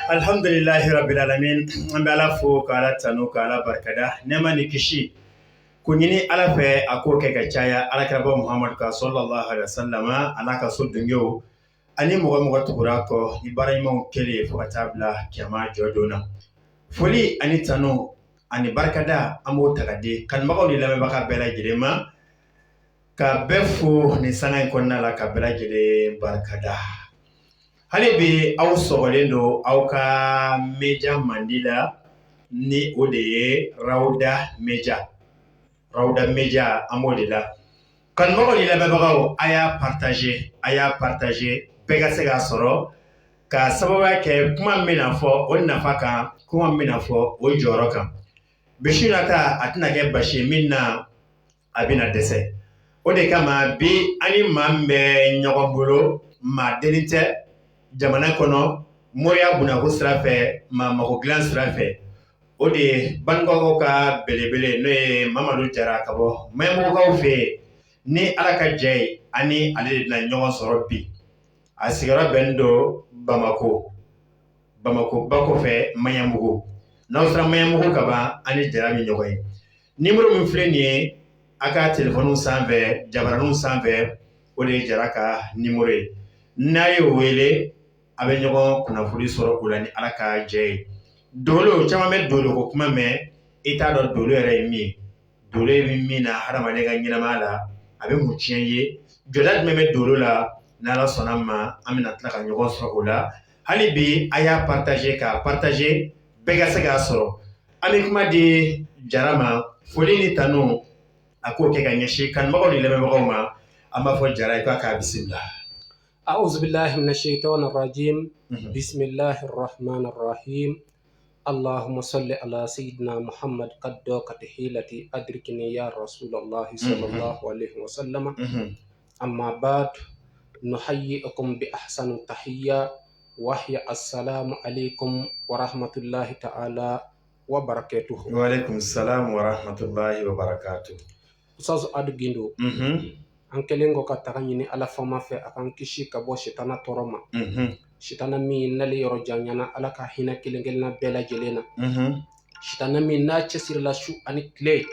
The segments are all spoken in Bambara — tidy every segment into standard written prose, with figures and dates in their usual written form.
Alhamdulillahi rabbil alamin an bɛ Ala fo k'Ala tanu k'Ala barikada nɛɛma ni kisi ko ɲini Ala fɛ a k'o kɛ ka caya Alakira Muhamadu kan sallallahu alaihi wasallam a n'a ka so dunkew ani mɔgɔ tugura kɔ ni baara ɲumanw kɛlen fo ka taa bila kiyama jɔdon na. Foli ani tanu ani barikada an b'o ta ka di kanubagaw ni lamɛnbaga bɛɛ lajɛlen ma ka bɛɛ fo ni sanga in kɔnɔna la ka bɛɛ lajɛlen barikada. Hali bi aw sɔgɔlen don aw ka media mandi la ni o de ye Rawda Media. Rawda Media an b'o de la. Kanubagaw ni lamɛnbagaw a y'a partager bɛɛ ka se k'a sɔrɔ ka sababuya kɛ kuma min bɛna fɔ o nafa kan kuma min bɛna fɔ o jɔyɔrɔ kan. Bisi nata a tɛna kɛ basi min na a bɛna dɛsɛ. O de kama bi ani maa min bɛ ɲɔgɔn bolo maa deni tɛ jamana kɔnɔ moriya bunako sira fɛ maa mago dilan sira fɛ o de ye banubagaw ka belebele n'o ye Mamadu Jara ka bɔ Mayemɔgɔkaw fɛ yen ni Ala ka jɛ ye ani ale de bɛna ɲɔgɔn sɔrɔ bi a sigiyɔrɔ bɛnnen don Bamako ba kɔfɛ Mayemɔgɔ n'aw sera Mayemɔgɔ ka ban ani Jara bɛ ɲɔgɔn ye numéro min filɛ nin ye a ka téléphone sanfɛ jabaraninw sanfɛ o de ye Jara ka numéro ye n'a ye wele a bɛ ɲɔgɔn kunnafoni sɔrɔ o la ni Ala ka jɛ ye. Dolo caman bɛ dolo ko kuma mɛn i t'a dɔn dolo yɛrɛ ye min ye. Dolo ye min na hadamaden ka ɲɛnamaya la a bɛ mun tiɲɛ ye jɔda jumɛn bɛ dolo la n'Ala sɔnna ma an bɛna tila ka ɲɔgɔn sɔrɔ o la. Hali bi a y'a partager bɛɛ ka se k'a sɔrɔ. An bɛ kuma di Jara ma foli ni tanu a k'o kɛ ka ɲɛsin kanubagaw ni lamɛnbagaw ma an b'a fɔ Jara i k'a bisimila. أعوذ بالله من الشيطان الرجيم بسم الله الرحمن الرحيم اللهم صل على سيدنا محمد قد ضاقت حيلتي أدركني يا رسول الله صلى الله عليه وسلم أما بعد نحييكم بأحسن تحية وهي السلام عليكم ورحمة الله تعالى وبركاته. وعليكم السلام ورحمة الله وبركاته. أستاذ أدغيندو an kelen ko ka taga ɲini Ala fama fɛ a kan kisi ka bɔ sitana tɔɔrɔ ma sitana min nale yɔrɔ janyana Ala ka hinɛ kelen kelenna bɛɛ lajɛlen na sitana min n'a cɛsirila su ani tile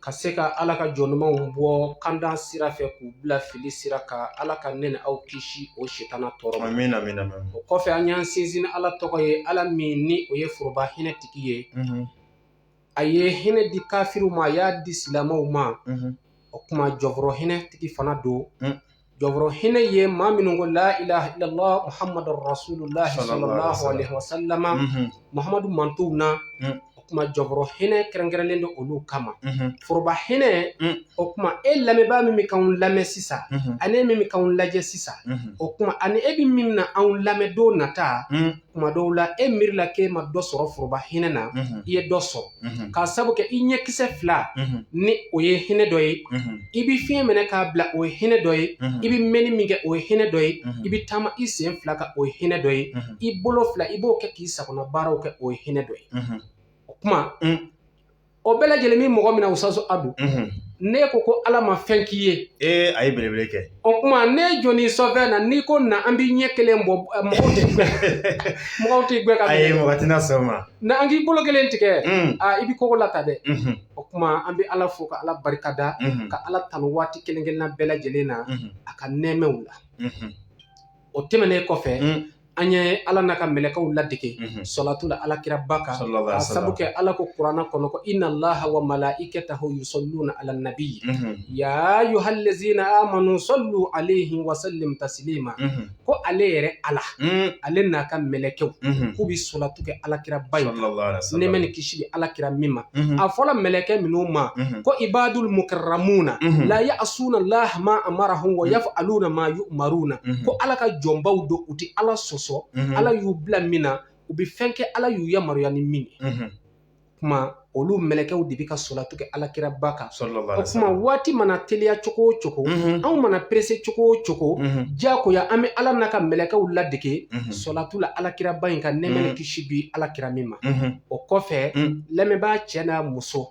ka se ka Ala ka jɔnnimanw bɔ kandan sira fɛ k'u bila fili sira ka Ala ka ne ni aw kisi o sitana tɔɔrɔ ma. Amin amin amin. O kɔfɛ an y'an sinsin Ala tɔgɔ ye Ala min ni o ye foroba hinɛ tigi ye a ye hinɛ di kafiru ma a y'a di silamɛw ma o kuma jɔfɔrɔ hinɛ tigi fana don jɔfɔrɔ hinɛ ye maa minnu ko la ilaha illallah muhammadur rasulullah sallallahu alaihi wasallam muhammadu mantow na o kuma jɔfɔrɔ hinɛ kɛrɛnkɛrɛnlen don olu kama foroba hinɛ o kuma e lamɛnbaa min bɛ k'anw lamɛn sisan ani min bɛ k'anw lajɛ sisan o kuma ani e bɛ min na anw lamɛn don nata kuma dɔw la e miirila k'e ma dɔ sɔrɔ foroba hinɛ na i ye dɔ sɔrɔ k'a sabu kɛ i ɲɛkisɛ fila ni o ye hinɛ dɔ ye i bɛ fiɲɛ minɛ k'a bila o ye hinɛ dɔ ye i bɛ mɛnni min kɛ o ye hinɛ dɔ ye i bɛ taama i sen fila kan o ye hinɛ dɔ ye i bolo fila i b'o kɛ k'i sagona baaraw kɛ o ye hinɛ dɔ ye o kuma o bɛɛ lajɛlen min mɔgɔ min na Usazu Adu ne ko ko Ala ma fɛn k'i ye a ye belebele kɛ o kuma ne jɔnni sɔfɛ na n'i ko na an b'i ɲɛ kelen bɔ mɔgɔw tɛ gbɛ ka a ye mɔgɔ tɛna sɔn ma na an k'i bolo kelen tigɛ i bɛ kogo lata dɛ o kuma an bɛ Ala fo ka Ala barikada ka Ala tanu waati kelen kelenna bɛɛ lajɛlen na a ka nɛɛmɛw la o tɛmɛnen kɔfɛ an ye Ala n'a ka mɛlɛkɛw ladege salatu la alakira ba kan ka sabu kɛ Ala ko kuranna kɔnɔ ko inna Allaha wa malaikatahu yusalluna ala nabi ya ayyuhallazina amanu sallu alayhi wa sallim taslima ko ale yɛrɛ Ala ale n'a ka mɛlɛkɛw k'u bɛ salatu kɛ alakira ba in nɛɛmɛ ni kisi bɛ alakira min ma a fɔla mɛlɛkɛ minnu ma ko ibadul mukarramuna la ya'suna Allaha ma amarahum wa yaf'aluna ma yu'maruna ko Ala ka jɔnbaw do u tɛ Ala sɔsɔ Ala y'u bila min na u bɛ fɛn kɛ Ala y'u yamaruya ni min ye kuma olu mɛlɛkɛw de bɛ ka salatu kɛ alakira ba kan o kuma waati mana teliya cogo o cogo anw mana presse cogo o cogo diyagoya an bɛ Ala n'a ka mɛlɛkɛw ladege salatu la alakira ba in ka nɛɛmɛ ni kisi bi alakira min ma o kɔfɛ lamɛnbaa cɛ n'a muso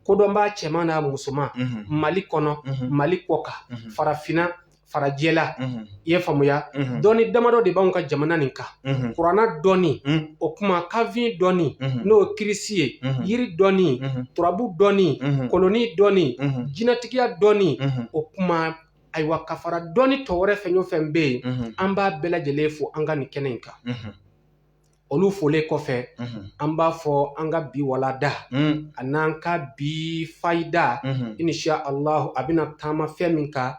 kodɔnbaa cɛman n'a musoman Mali kɔnɔ Mali kɔkan farafinna farajɛla i ye faamuya dɔɔni damadɔ de b'anw ka jamana nin kan kuranna dɔɔni o kuma kafin dɔɔni n'o ye kirisi ye yiri dɔɔni turabu dɔɔni koloni dɔɔni jinɛtigiya dɔɔni o kuma ayiwa ka fara dɔɔni tɔ wɛrɛ fɛn o fɛn bɛ yen an b'a bɛɛ lajɛlen fo an ka nin kɛnɛ in kan olu folen kɔfɛ an b'a fɔ an ka bi walada a n'an ka bi fayida insha Allah a bɛna taama fɛn min kan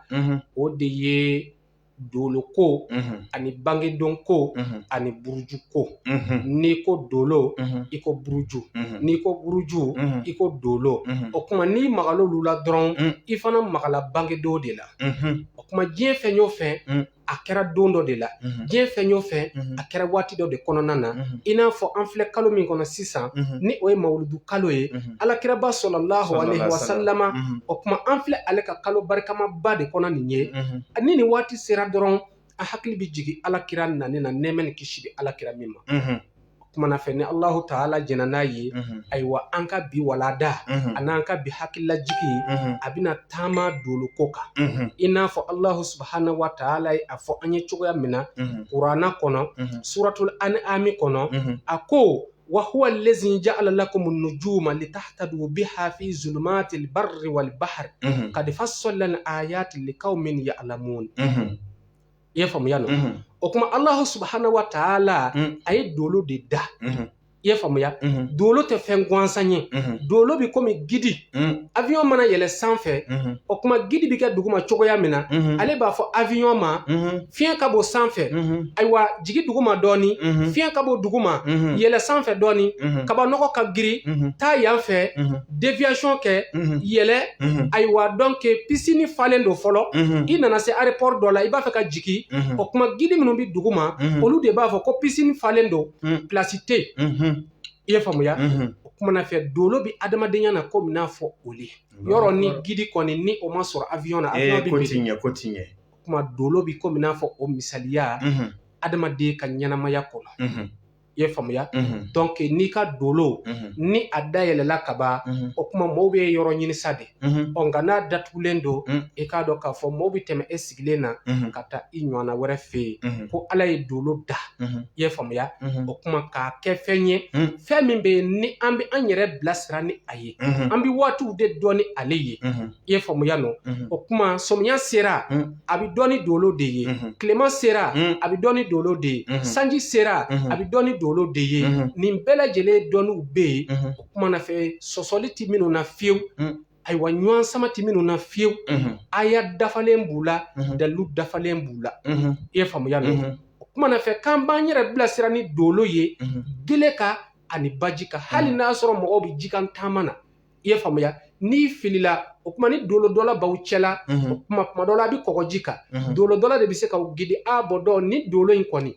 o de ye dolo ko ani bangedon ko ani buruju ko n'i ko dolo i ko buruju n'i ko buruju i ko dolo o kuma n'i magala olu la dɔrɔn i fana magala bangedon de la o kuma diɲɛ fɛn o fɛn a kɛra don dɔ de la diɲɛ fɛn o fɛn a kɛra waati dɔ de kɔnɔna na i n'a fɔ an filɛ kalo min kɔnɔ sisan ni o ye mawuludu kalo ye alakiraba sallallahu alaihi wa sallama o kuma an filɛ ale ka kalo barikamaba de kɔnɔ nin ye ni nin waati sera dɔrɔn a hakili bɛ jigin alakira nani na nɛɛmɛ ni kisi bɛ alakira min ma o kumana fɛ ni Allahu Ta'ala jɛna n'a ye ayiwa an ka bi walada a n'an ka bi hakililajigi a bɛna taama dolo ko kan i n'a fɔ Allahu Subhanahu wa Ta'ala ye a fɔ an ye cogoya min na kuranna kɔnɔ suratul An'am kɔnɔ a ko وهو الذي جعل لكم النجوم لتهتدوا بها في ظلمات البر والبحر قد فصلنا الآيات لقوم يعلمون يفهم يانو o kuma Allahu Subhanahu wa Ta'ala a ye dolo de da i ye faamuya dolo tɛ fɛn gansan ye dolo bi komi gidi avion mana yɛlɛ sanfɛ o kuma gidi bi kɛ duguma cogoya min na ale b'a fɔ avion ma fiɲɛ ka bɔ sanfɛ ayiwa jigi duguma dɔɔni fiɲɛ ka bɔ duguma yɛlɛ sanfɛ dɔɔni kaba nɔgɔ ka giri taa yan fɛ déviation kɛ yɛlɛ ayiwa donc piscine falen do fɔlɔ i nana se aéroport dɔ la i b'a fɛ ka jigi o kuma gidi minnu bi duguma olu de b'a fɔ ko piscine falen do place tɛ i ye faamuya o kumana fɛ dolo bi adamadenya na ko n'a fɔ olu yɔrɔ ni gidi kɔni ni o ma sɔrɔ avion na avion bi ko tiɲɛ o kuma dolo bi ko n'a fɔ o misaliya adamaden ka ɲɛnamaya kɔnɔ i ye faamuya donc n'i ka dolo ni a dayɛlɛla kaba o kuma mɔɔw bɛ yɔrɔ ɲini sa de nka n'a datugulen do i k'a dɔn k'a fɔ mɔɔw bɛ tɛmɛ e sigilen na ka taa i ɲɔgɔnna wɛrɛ fɛ yen ko Ala ye dolo da i ye faamuya o kuma k'a kɛ fɛn ye fɛn min bɛ yen ni an bɛ an yɛrɛ bilasira ni a ye an bɛ waatiw de dɔn ni ale ye i ye faamuya nɔ o kuma sɔmiya sera a bɛ dɔn ni dolo de ye tilema sera a bɛ dɔn ni dolo de ye sanji sera a bɛ dɔn ni dolo de ye nin bɛɛ lajɛlen dɔnniw bɛ yen o kuma na fɛ sɔsɔli ti minnu na fiyewu ayiwa ɲɔgɔn sama ti minnu na fiyewu aya dafalen b'u la dalilu dafalen b'u la i ye faamuya nɔ o kuma na fɛ k'an b'an yɛrɛ bilasira ni dolo ye gele kan ani baji kan hali n'a sɔrɔ mɔgɔw bɛ jikan taama na i ye faamuya n'i filila o kuma ni dolo dɔ la baw cɛla o kuma dɔ la a bɛ kɔgɔji kan dolo dɔ la de bɛ se ka gidi a bɔ dɔn ni dolo in kɔni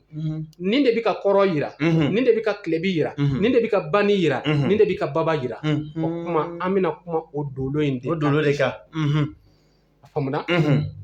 nin de bɛ ka kɔrɔ yira nin de bɛ ka tilebi yira nin de bɛ ka bani yira nin de bɛ ka baba yira o kuma an bɛna kuma o dolo in de kan o dolo de kan a faamuna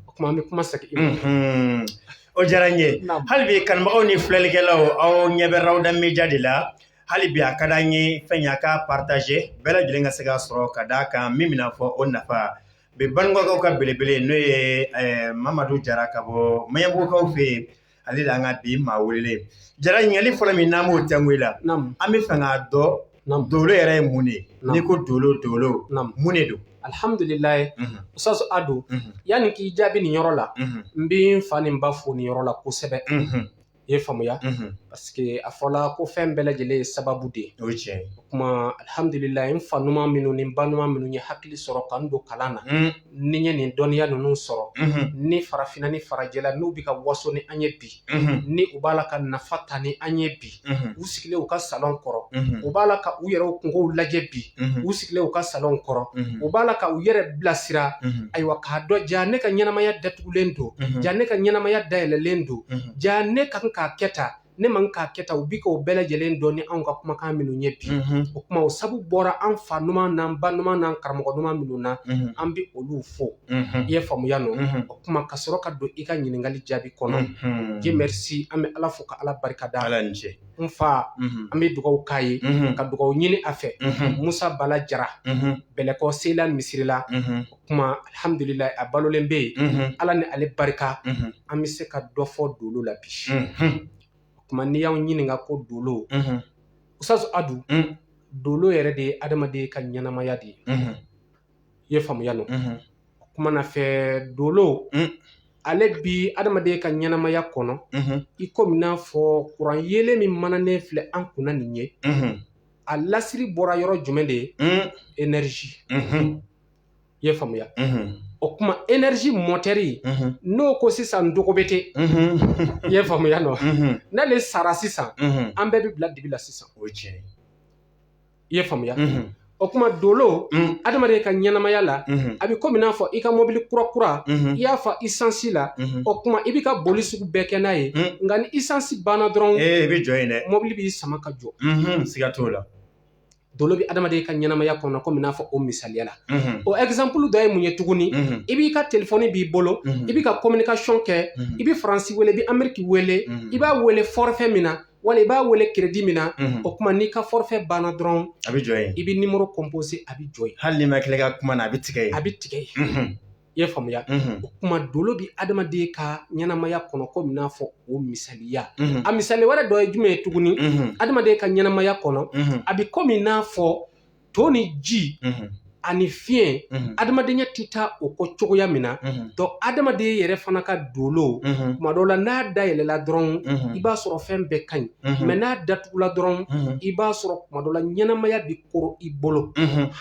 o kuma an bɛ kuma segin o diyara n ye hali bi kanubagaw ni filɛlikɛlaw aw ɲɛ bɛ Rawda Media de la hali bi a ka d'an ye fɛn y'a ka partager bɛɛ lajɛlen ka se ka sɔrɔ ka d'a kan min bɛna fɔ o nafa bi banubagaw ka belebele n'o ye Mamadu Jara ka bɔ Maɲanbugukaw fɛ yen ale de an ka bi maa welelen Jara ɲininkali fɔlɔ min n'an b'o tɛnku i la an bɛ fɛ k'a dɔn dolo yɛrɛ ye mun de n'i ko dolo mun de don alhamdulilayi Ustaz Ado yani k'i jaabi nin yɔrɔ la n bɛ n fa ni n ba fo nin yɔrɔ la kosɛbɛ i ye faamuya parce que a fɔla ko fɛn bɛɛ lajɛlen ye sababu de ye o ye tiɲɛ ye o kuma alhamdulilayi n fa ɲuman minnu ni n ba ɲuman minnu ye hakili sɔrɔ ka n don kalan na ni n ye nin dɔnniya ninnu sɔrɔ ni farafinna ni farajɛla n'u bɛ ka waso ni an ye bi ni u b'a la ka nafa ta ni an ye bi u sigilen u ka salon kɔrɔ u b'a la ka u yɛrɛ kungow lajɛ bi u sigilen u ka salon kɔrɔ u b'a la ka u yɛrɛ bilasira ayiwa k'a dɔn ja ne ka ɲɛnamaya datugulen don ja ne ka ɲɛnamaya dayɛlɛlen don ja ne ka kan k'a kɛ ta ne man k'a kɛ ta u bi k'o bɛɛ lajɛlen dɔn ni anw ka kumakan minnu ye bi o kuma o sabu bɔra an fa ɲuman n'an ba ɲuman n'an karamɔgɔ ɲuman minnu na an bɛ olu fo i ye faamuya nɔ o kuma ka sɔrɔ ka don i ka ɲininkali jaabi kɔnɔ Dieu merci an bɛ Ala fo ka Ala barika da Ala ni ce n fa an bɛ dugawu k'a ye ka dugawu ɲini a fɛ Musa Bala Jara Bɛlɛkɔ Seyila misiri la o kuma alhamdulilayi a balolen bɛ yen Ala ni ale barika an bɛ se ka dɔ fɔ dolo la bi kuma n'i y'anw ɲininka ko dolo Ustaz Adu dolo yɛrɛ de ye adamaden ka ɲɛnamaya de ye i ye faamuya nɔ o kuma na fɛ dolo ale bi adamaden ka ɲɛnamaya kɔnɔ i komi n'a fɔ kuran yelen min mananen filɛ an kunna nin ye a lasiri bɔra yɔrɔ jumɛn de ye énergie i ye faamuya o kuma énergie motɛri n'o ko sisan ndogo bɛ ten i ye faamuya nɔ n'ale sara sisan an bɛɛ bɛ bila dibi la sisan o ye tiɲɛ ye i ye faamuya o kuma dolo adamaden ka ɲɛnamaya la a bɛ komi n'a fɔ i ka mobili kura i y'a fa essence la o kuma i bɛ ka boli sugu bɛɛ kɛ n'a ye nka ni essence banna dɔrɔn i bɛ jɔ yen dɛ mobili b'i sama ka jɔ siga t'o la dolo bɛ adamaden ka ɲɛnamaya kɔnɔ komi n'a fɔ o misaliya la o exemple dɔ ye mun ye tuguni i b'i ka telefɔni b'i bolo i bɛ ka communication kɛ i bɛ faransi wele i bɛ Amérique wele i b'a wele forfait min na wala i b'a wele crédit min na o kuma n'i ka forfait banna dɔrɔn a bɛ jɔ yen i bɛ numéro composé a bɛ jɔ yen hali n'i ma tila ka kuma na a bɛ tigɛ yen a bɛ tigɛ yen i ye faamuya o kuma dolo bɛ adamaden ka ɲɛnamaya kɔnɔ komi n'a fɔ o misaliya a misali wɛrɛ dɔ ye jumɛn ye tuguni adamaden ka ɲɛnamaya kɔnɔ a bɛ komi n'a fɔ to ni ji ani fiɲɛ adamadenya tɛ taa o kɔ cogoya min na donc adamaden yɛrɛ fana ka dolo tuma dɔw la n'a dayɛlɛla dɔrɔn i b'a sɔrɔ fɛn bɛɛ ka ɲi mais n'a datugula dɔrɔn i b'a sɔrɔ tuma dɔw la ɲɛnamaya bɛ koro i bolo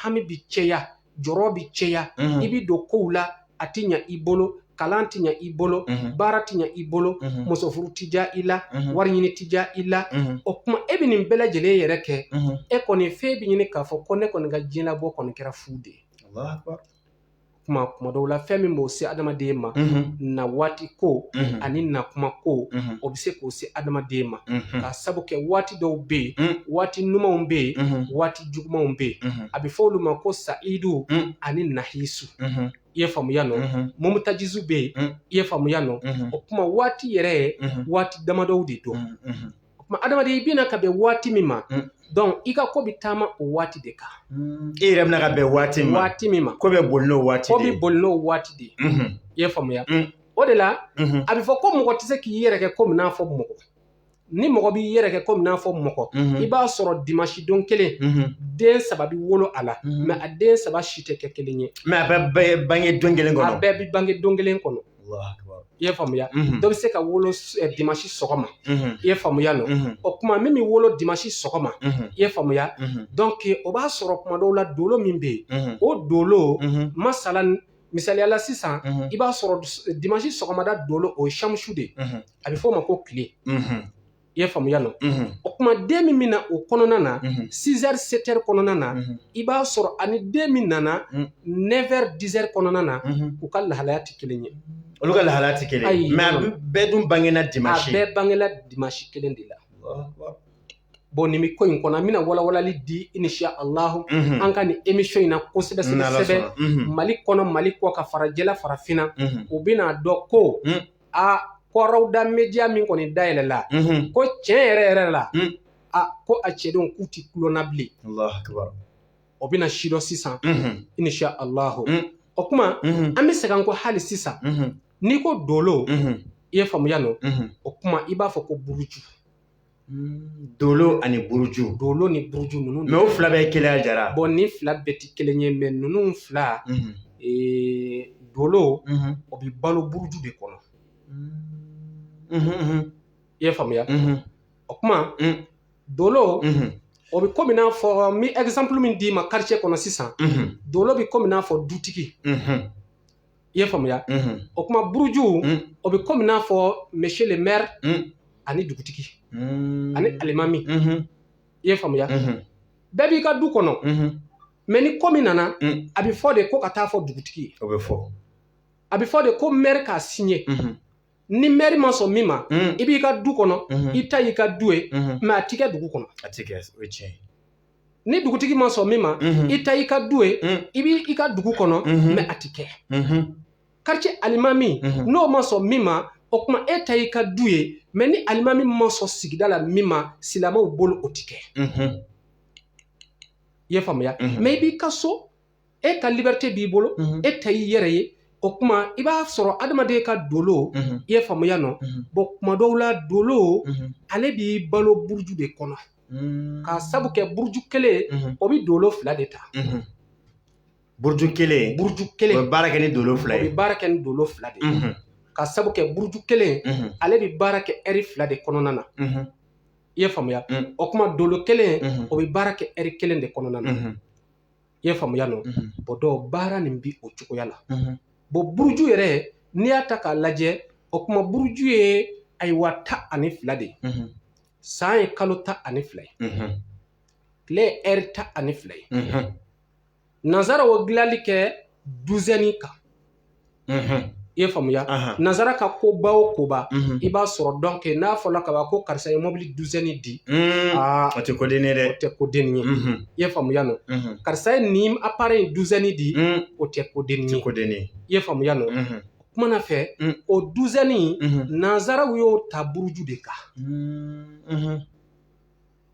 hami bɛ cɛya jɔrɔ bɛ cɛya i bɛ don kow la a tɛ ɲɛ i bolo kalan tɛ ɲɛ i bolo baara tɛ ɲɛ i bolo muso furu tɛ diya i la wari ɲini tɛ diya i la o kuma e bɛ nin bɛɛ lajɛlen yɛrɛ kɛ e kɔni fɛn bɛ ɲini k'a fɔ ko ne kɔni ka diɲɛlabɔ kɔni kɛra fu de ye kuma dɔw la fɛn min b'o se adamaden ma na waati ko ani na kuma ko o bɛ se k'o se adamaden ma k'a sabu kɛ waati dɔw bɛ yen waati ɲumanw bɛ yen waati jugumanw bɛ yen a bɛ fɔ olu ma ko sayidu ani nahisu i ye faamuya nɔ mumutajizu bɛ yen i ye faamuya nɔ o kuma waati yɛrɛ ye waati damadɔw de don o kuma adamaden i bɛna ka bɛn waati min ma donc i ka ko bɛ taama o waati de kan i yɛrɛ bɛna ka bɛn waati min ma ko bɛ boli n'o waati de ye ko bɛ boli n'o waati de ye i ye faamuya o de la a bɛ fɔ ko mɔgɔ tɛ se k'i yɛrɛ kɛ komi n'a fɔ mɔgɔ ni mɔgɔ b'i yɛrɛ kɛ komi n'a fɔ mɔgɔ i b'a sɔrɔ dimanche don kelen den 3 bɛ wolo a la mais a den 3 si tɛ kɛ kelen ye mais a bɛɛ bange don kelen kɔnɔ a bɛɛ bɛ bange don kelen kɔnɔ i ye faamuya dɔ bɛ se ka wolo dimanche sɔgɔma i ye faamuya nɔ o kuma min bɛ wolo dimanche sɔgɔma i ye faamuya donc o b'a sɔrɔ kuma dɔw la dolo min bɛ yen o dolo masala misaliyala sisan i b'a sɔrɔ dimanche sɔgɔmada dolo o ye samusu de ye a bɛ fɔ o ma ko tile i ye faamuya nɔ o kuma den min bɛ na o kɔnɔna na 6 heures 7 heures kɔnɔna na i b'a sɔrɔ ani den min nana 9 heures 10 heures kɔnɔna na u ka lahalaya tɛ kelen ye olu ka lahalaya tɛ kelen ye mais a bɛɛ dun bangena dimanche a bɛɛ bangela dimanche kelen de la bon nin bɛ ko in kɔnɔ an bɛna walawalali di insha Allahu an ka nin émission in na kosɛbɛ sɛbɛ Mali kɔnɔ Mali kɔ ka fara jɛla farafinna u bɛna dɔn ko kɔrɔwda media min kɔni dayɛlɛla ko tiɲɛ yɛrɛ la ko a cɛdenw k'u tɛ kulonna bilen o bɛna si dɔ sisan insha Allahu o kuma an bɛ segin ko hali sisan n'i ko dolo i ye faamuya nɔ o kuma i b'a fɔ ko buruju Dolo ani buruju. Dolo ni buruju ninnu. Mais o fila bɛɛ kelen jara. Bon ni fila bɛɛ ti kelen ye mais ninnu fila dolo o bi balo buruju de kɔnɔ. I ye faamuya? O kuma dolo o bi komi n'a fɔ mi exemple min d'i ma quartier kɔnɔ sisan. Dolo bi komi n'a fɔ dutigi. I ye faamuya? O kuma buruju o bi komi n'a fɔ monsieur le maire ani dugutigi ani alimami. I ye faamuya? Bɛɛ b'i ka du kɔnɔ. Mais ni ko min nana a bi fɔ de ko ka taa fɔ dugutigi ye. O bɛ fɔ. A bi fɔ de ko maire k'a signé. Ni maire ma sɔn min ma i b'i ka du kɔnɔ i ta y'i ka du ye mais a ti kɛ dugu kɔnɔ. A ti kɛ, o ye tiɲɛ ye. Ni dugutigi ma sɔn min ma i ta y'i ka du ye i b'i ka dugu kɔnɔ mais a ti kɛ. Quartier alimami n'o ma sɔn min ma o kuma e ta y'i ka du ye mais ni alimami ma sɔn sigida la min ma silamɛw bolo o ti kɛ. I ye faamuya? Mais i b'i ka so e ka liberté b'i bolo e ta y'i yɛrɛ ye o kuma i b'a sɔrɔ adamaden ka dolo i ye faamuya nɔ bon kuma dɔw la dolo ale b'i balo buruju de kɔnɔ k'a sabu kɛ buruju kelen o bi dolo fila de ta. Buruju kelen o bɛ baara kɛ ni dolo fila ye. O bi baara kɛ ni dolo fila de ye. K'a sabu kɛ buruju kelen ale bi baara kɛ ɛri fila de kɔnɔna na. I ye faamuya? O kuma dolo kelen o bi baara kɛ ɛri kelen de kɔnɔna na. I ye faamuya nɔ bon dɔw baara nin bi o cogoya la. Bon buruju yɛrɛ n'i y'a ta k'a lajɛ o kuma buruju ye ayiwa 12 de ye. San ye kalo 12 ye. Tile ye ɛri 12 ye. Nanzara o dilanli kɛ douzaine kan. I ye faamuya? Nanzara ka koba o koba i b'a sɔrɔ donc n'a fɔla ka ban ko karisa ye mobili douzaine di. O tɛ ko denni ye dɛ. O tɛ ko denni ye. I ye faamuya nɔ. Karisa ye nin appareil douzaine di o tɛ ko denni ye. I ye faamuya nɔ. Kumana fɛ o douzaine nanzaraw y'o ta buruju de kan.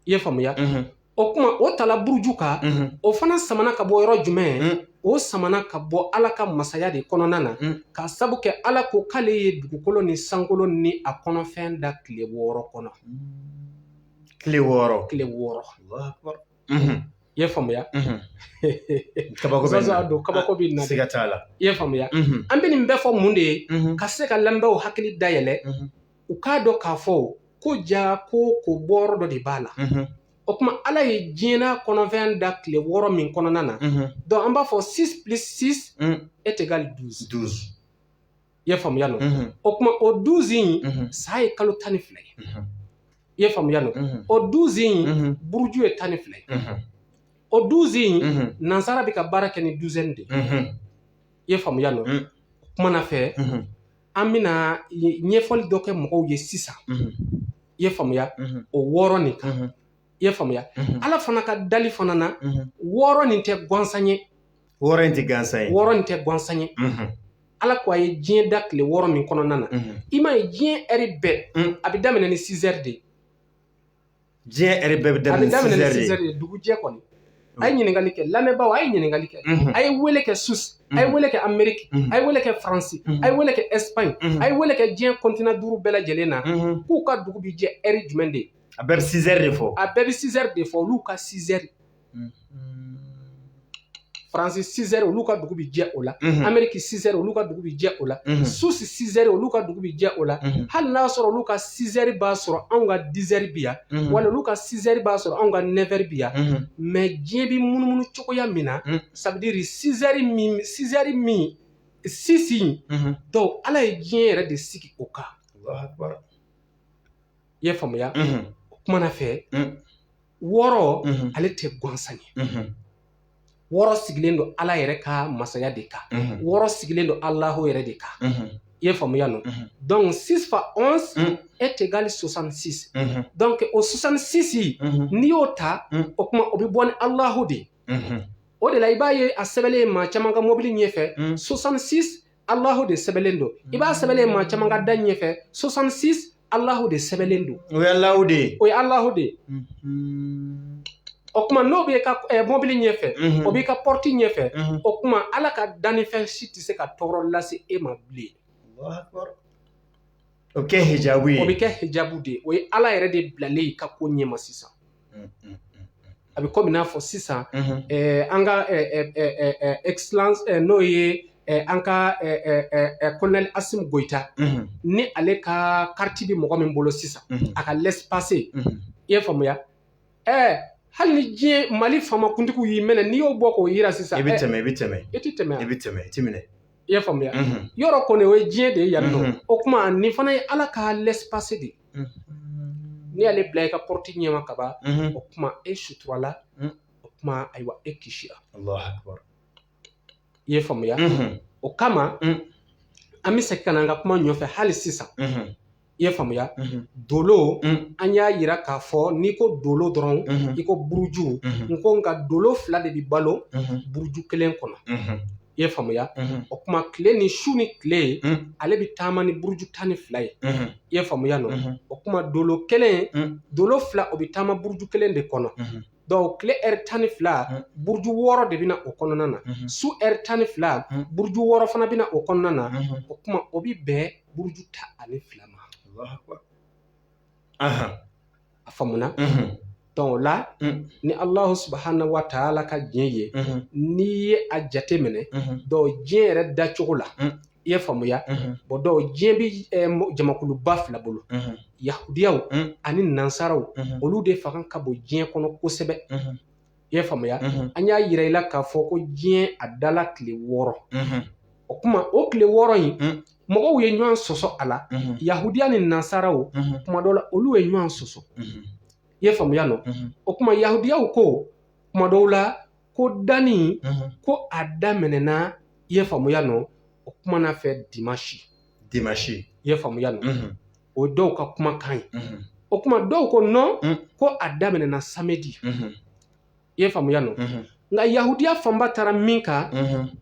I ye faamuya? O kuma o tala buruju kan o fana samana ka bɔ yɔrɔ jumɛn? O samana ka bɔ Ala ka masaya de kɔnɔna na k'a sabu kɛ Ala ko k'ale ye dugukolo ni sankolo ni a kɔnɔfɛn da tile 6 kɔnɔ. Tile 6. Tile 6. I ye faamuya? Kabako bɛ na. Don kabako bɛ na. Siga t'a la. I ye faamuya? An bɛ nin bɛɛ fɔ mun de ye ka se ka lamɛnbaaw hakili dayɛlɛ u k'a dɔn k'a fɔ ko ja ko bɔyɔrɔ dɔ de b'a la. O kuma Ala ye diɲɛ n'a kɔnɔfɛn da tile 6 min kɔnɔna na donc an b'a fɔ 6 + 6 est égal 12. I ye faamuya nɔ. O kuma o 12 in sa ye kalo 12 ye. I ye faamuya nɔ. O 12 in buruju ye 12 ye. O 12 in nansara bɛ ka baara kɛ ni douzaine de. I ye faamuya nɔ. Kuma na fɛ an bɛna ɲɛfɔli dɔ kɛ mɔgɔw ye sisan. I ye faamuya? O 6 nin kan. I ye faamuya? Ala fana ka dali fana na 6 nin tɛ gansan ye. 6 in tɛ gansan ye. 6 nin tɛ gansan ye. Ala ko a ye diɲɛ da tile 6 min kɔnɔna na. I m'a ye diɲɛ heure bɛɛ a bɛ daminɛ ni 6 heures de ye. Diɲɛ heure bɛɛ bɛ daminɛ ni 6 heures de ye. A bɛ daminɛ ni 6 heures de dugu jɛ kɔni. A ye ɲininkali kɛ lamɛnbaaw a ye ɲininkali kɛ. A ye wele kɛ Suisse, a ye wele kɛ Amérique, a ye wele kɛ France, a ye wele kɛ Espagne, a ye wele kɛ diɲɛ continent 5 bɛɛ lajɛlen na k'u ka dugu bi jɛ heure jumɛn de ye. A bɛɛ bɛ 6 heures de fɔ. A bɛɛ bɛ 6 heures de fɔ olu ka 6 heures. France 6 heures olu ka dugu bi jɛ o la. Amérique 6 heures olu ka dugu bi jɛ o la. Suisse 6 heures olu ka dugu bi jɛ o la. Hali n'a sɔrɔ olu ka 6 heures b'a sɔrɔ anw ka 10 heures bi yan wala olu ka 6 heures b'a sɔrɔ anw ka 9 heures bi yan mais diɲɛ bi munumunu cogoya min na ça veut dire 6 heures in donc Ala ye diɲɛ yɛrɛ de sigi o kan. Allahu akbar. I ye faamuya? O kumana fɛ 6 ale tɛ gansan ye. 6 sigilen don Ala yɛrɛ ka masaya de kan. 6 sigilen don Alahu yɛrɛ de kan. I ye faamuya nɔ. Donc 6 × 11 est égal 66. Donc o 66 n'i y'o ta o kuma o bɛ bɔ ni Alahu de ye. O de la i b'a ye a sɛbɛnlen maa caman ka mobili ɲɛfɛ 66 Alahu de sɛbɛnlen don. I b'a sɛbɛnlen maa caman ka da ɲɛfɛ 66 Alahu de sɛbɛnlen don. O ye Alahu de ye. O ye Alahu de ye. O kuma n'o bɛ ka mobili ɲɛfɛ o b'i ka porte ɲɛfɛ o kuma Ala ka dannifɛn si tɛ se ka tɔɔrɔ lase e ma bilen. o kɛ hijabu ye o bɛ kɛ hijabu de o ye ala yɛrɛ de bilalen i ka ko ɲɛma sisan a bɛ komi n'a fɔ sisan an ka excellence n'o ye an ka colonel Asim Goita ni ale ka carte bɛ mɔgɔ min bolo sisan a ka laissez passer i ye faamuya hali ni diɲɛ Mali faamakuntigiw y'i minɛ n'i y'o bɔ k'o yira sisan i bɛ tɛmɛ i tɛ tɛmɛ i tɛ minɛ i ye faamuya yɔrɔ kɔni o ye diɲɛ de ye yan nɔ o kuma nin fana ye ala ka laissez passer de n'i y'ale bila i ka porte ɲɛma ka ban o kuma e suturala o kuma ayiwa e kisira Allahu Akbar i ye faamuya o kama an bɛ segin ka na an ka kuma ɲɔfɛ hali sisan i ye faamuya dolo an y'a yira k'a fɔ n'i ko dolo dɔrɔn i ko buruju n ko nka dolo fila de bɛ balo buruju kelen kɔnɔ i ye faamuya o kuma tile ni su ni tile ale bɛ taama ni buruju 12 ye i ye faamuya nɔ o kuma dolo kelen dolo fila o bɛ taama buruju kelen de kɔnɔ donc tile heure 12 buruju 6 de bɛna o kɔnɔna na su heure 12 buruju 6 fana bɛna o kɔnɔna na o kuma o bɛ bɛn buruju 12 ma a faamuna donc o la ni Allahu subhanahu wa ta'ala ka diɲɛ ye n'i ye a jate minɛ donc diɲɛ yɛrɛ dacogo la i ye faamuya bon donc diɲɛ bɛ jamakuluba fila bolo yahudiyaw ani nansaraw olu de fanga ka bon diɲɛ kɔnɔ kosɛbɛ i ye faamuya an y'a yira i la k'a fɔ ko diɲɛ a dala tile 6 o kuma o tile 6 in mɔgɔw ye ɲɔgɔn sɔsɔ a la yahudiya ni nansaraw kuma dɔw la olu ye ɲɔgɔn sɔsɔ i ye faamuya nɔ o kuma yahudiyaw ko kuma dɔw la ko danni ko a daminɛna i ye faamuya nɔ o kuma na fɛ dimanche i ye faamuya nɔ o dɔw ka kumakan ye o kuma dɔw ko non ko a daminɛna samedi i ye faamuya nɔ nka yahudiya fanba taara min kan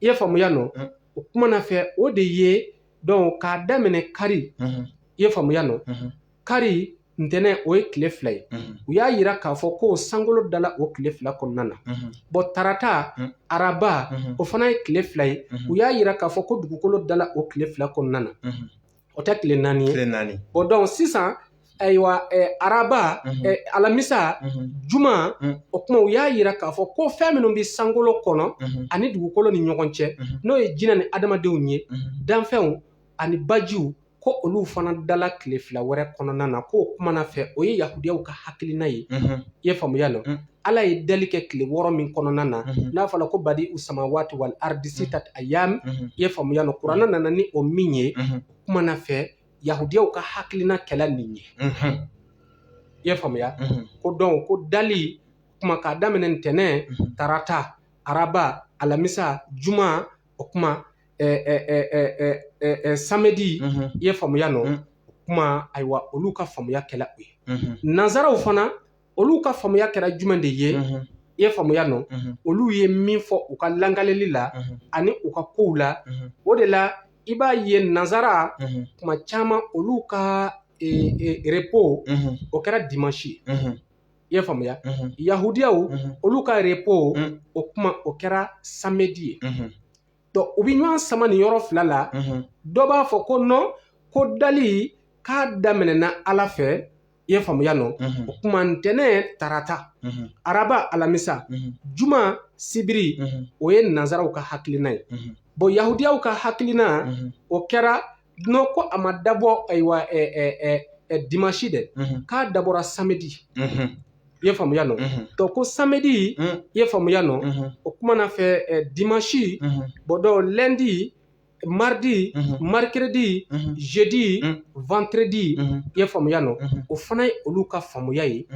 i ye faamuya nɔ o kuma na fɛ o de ye donc k'a daminɛ kari i ye faamuya nɔ kari ntɛnɛn o ye tile 2 ye u y'a yira k'a fɔ ko sankolo dala o tile 2 kɔnɔna na bon tarata araba o fana ye tile 2 ye u y'a yira k'a fɔ ko dugukolo dala o tile 2 kɔnɔna na o tɛ tile 4 ye bon donc sisan ayiwa araba alamisa juma o kuma u y'a yira k'a fɔ ko fɛn minnu bɛ sankolo kɔnɔ ani dugukolo ni ɲɔgɔn cɛ n'o ye jinɛ ni adamadenw ye danfɛnw ani bajiw ko olu fana dala tile 2 wɛrɛ kɔnɔna na k'o kuma na fɛ o ye yahudiyaw ka hakilina ye i ye faamuya nɔ ala ye dali kɛ tile 6 min kɔnɔna na n'a fɔra ko badi usamawati wal ardi sitat ayam i ye faamuya nɔ kuranna nana ni o min ye kuma na fɛ yahudiyaw ka hakilina kɛla nin ye i ye faamuya ko donc ko dali kuma k'a daminɛ ntɛnɛn tarata araba alamisa juma o kuma samedi i ye faamuya nɔ kuma ayiwa olu ka faamuya kɛla o ye nanzaraw fana olu ka faamuya kɛra jumɛn de ye i ye faamuya nɔ olu ye min fɔ u ka langaleli la ani u ka kow la o de la i b'a ye nanzara kuma caman olu ka repos o kɛra dimanche i ye faamuya yahudiyaw olu ka repos o kuma o kɛra samedi ye donc u bɛ ɲɔgɔn sama nin yɔrɔ fila la dɔ b'a fɔ ko non ko dali k'a daminɛna ala fɛ i ye faamuya nɔ o kuma ntɛnɛn tarata araba alamisa juma sibiri o ye nanzaraw ka hakilina ye bon yahudiyaw ka hakilina o kɛra non ko a ma dabɔ ayiwa dimanche dɛ k'a dabɔra samedi i ye faamuya nɔ donc ko samedi i ye faamuya nɔ o kuma na fɛ dimanche bon donc lundi mardi mercredi jeudi vendredi i ye faamuya nɔ o fana ye olu ka faamuya ye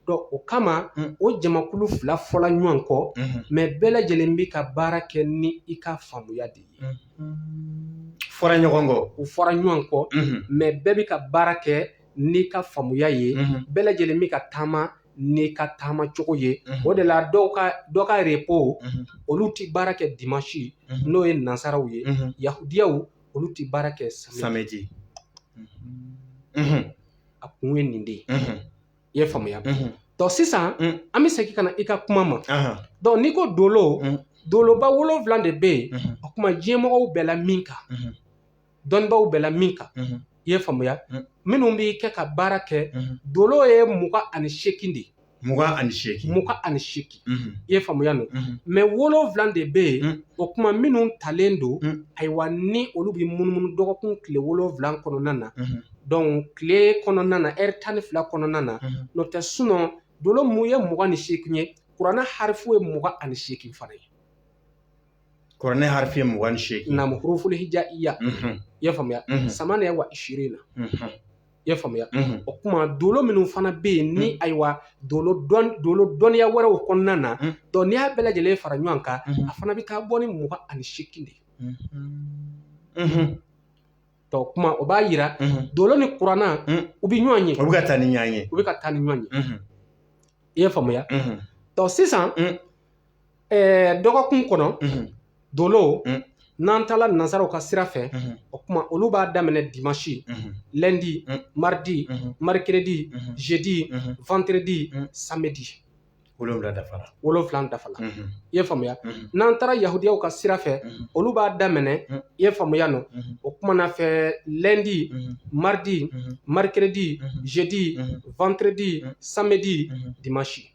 donc o kama o jamakulu fila fɔla ɲɔgɔn kɔ mais bɛɛ lajɛlen bɛ ka baara kɛ ni i ka faamuya de ye fɔra ɲɔgɔn kɔ u fɔra ɲɔgɔn kɔ mais bɛɛ bɛ ka baara kɛ n'i ka faamuya ye bɛɛ lajɛlen bɛ ka taama n'i ka taama cogo ye o de la dɔw ka repos olu ti baara kɛ dimanche n'o ye nansaraw ye yahudiyaw olu ti baara kɛ samedi a kun ye nin de ye i ye faamuya donc sisan an bɛ segin ka na i ka kuma ma donc n'i ko dolo doloba 7 de bɛ yen o kuma diɲɛmɔgɔw bɛɛ la min kan dɔnnibaw bɛɛ la min kan i ye faamuya minnu b'i kɛ ka baara kɛ dolo ye 28 de 28 i ye faamuya no mais 7 de bɛ yen o kuma minnu talen don ayiwa ni olu bɛ munumunu dɔgɔkun tile 7 kɔnɔna na donc tile kɔnɔna na heure 12 kɔnɔna na n'o tɛ sinon dolo mun ye 28 ye kuranɛ harifu ye 28 fana ye kuranɛ harifu ye 28 nam huruful hijaiya i ye faamuya samaniya wa 20 i ye faamuya o kuma dolo minnu fana bɛ yen ni ayiwa dolo dɔnniya wɛrɛw kɔnɔna na donc n'i y'a bɛɛ lajɛlen fara ɲɔgɔn kan a fana bɛ taa bɔ ni 28 de donc kuma o b'a yira dolo ni kuranna u bɛ ɲɔgɔn ye u bɛ ka taa ni ɲɔgɔn ye u bɛ ka taa ni ɲɔgɔn ye i ye faamuya donc sisan dɔgɔkun kɔnɔ dolo n'an taala nansaraw ka sira fɛ o kuma olu b'a daminɛ dimanche lundi mardi mercredi jeudi vendredi samedi 7 dafara 7 dafala i ye faamuya n'an taara yahudiyaw ka sira fɛ olu b'a daminɛ i ye faamuya no o kuma na fɛ lundi mardi mercredi jeudi vendredi samedi dimanche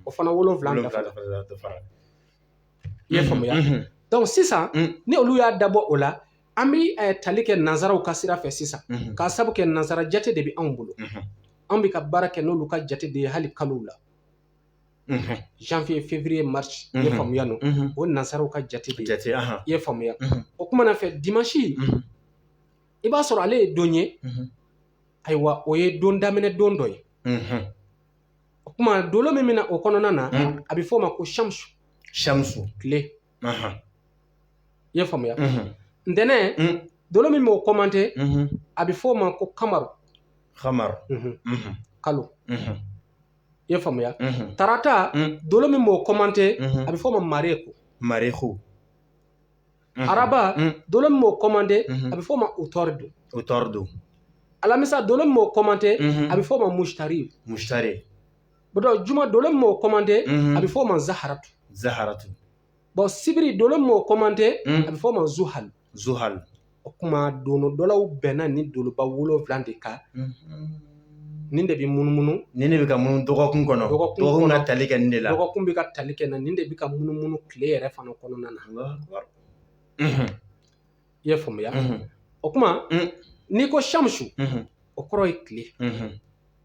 o fana 7 dafara i ye faamuya donc sisan ni olu y'a dabɔ o la an bɛ tali kɛ nansaraw ka sira fɛ sisan k'a sabu kɛ nansara jate de bɛ anw bolo an bɛ ka baara kɛ n'olu ka jate de ye hali kalow la janvier février mars i ye faamuya no o nansaraw ka jate de ye i ye faamuya o kuma na fɛ dimanche i b'a sɔrɔ ale ye don ye ayiwa o ye don daminɛ don dɔ ye o kuma dolo min bɛna o kɔnɔna na a bɛ fɔ o ma ko shamsu tile i ye faamuya ntɛnɛn dolo min b'o commenter a bɛ fɔ o ma ko kamaru kalo i ye faamuya tarata dolo min b'o commenter a bɛ fɔ o ma mareku araba dolo min b'o commenter a bɛ fɔ o ma utordu alamisa dolo min b'o commenter a bɛ fɔ o ma mushtari donc juma dolo min b'o commenter a bɛ fɔ o ma zaharatu bon sibiri dolo min b'o commenter a bɛ fɔ o ma zuhal o kuma dono dɔlaw bɛnna ni doloba 7 de kan nin de bɛ munumunu nin de bɛ ka munumunu dɔgɔkun kɔnɔ dɔgɔkun ka tali kɛ nin de la dɔgɔkun bɛ ka tali kɛ na nin de bɛ ka munumunu tile yɛrɛ fana kɔnɔna na i ye faamuya o kuma n'i ko shamsu o kɔrɔ ye tile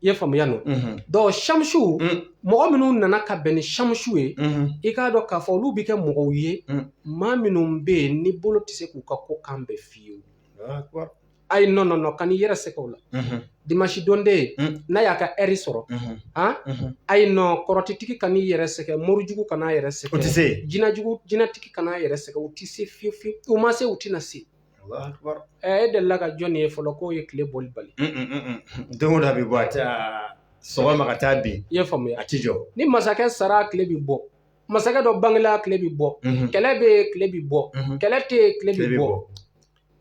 i ye faamuya no donc shamsu mɔgɔ minnu nana ka bɛn ni shamsu ye i k'a dɔn k'a fɔ olu bɛ kɛ mɔgɔw ye maa minnu bɛ yen ni bolo tɛ se k'u ka ko kan bɛɛ fiyewu ayi non kan'i yɛrɛ sɛgɛn o la dimanche don de n'a y'a ka heure sɔrɔ ayi non kɔrɔtitigi kan'i yɛrɛ sɛgɛn morijugu kan'a yɛrɛ sɛgɛn o tɛ se jinɛtigi kan'a yɛrɛ sɛgɛn u tɛ se fiyewu u ma se u tɛna se e delila ka jɔn ye fɔlɔ k'o ye tile bɔli bali don o don a bɛ bɔ a tɛ sɔgɔma ka taa bin i ye faamuya a tɛ jɔ ni masakɛ sara tile bɛ bɔ masakɛ dɔ bangela tile bɛ bɔ kɛlɛ bɛ yen tile bɛ bɔ kɛlɛ tɛ yen tile bɛ bɔ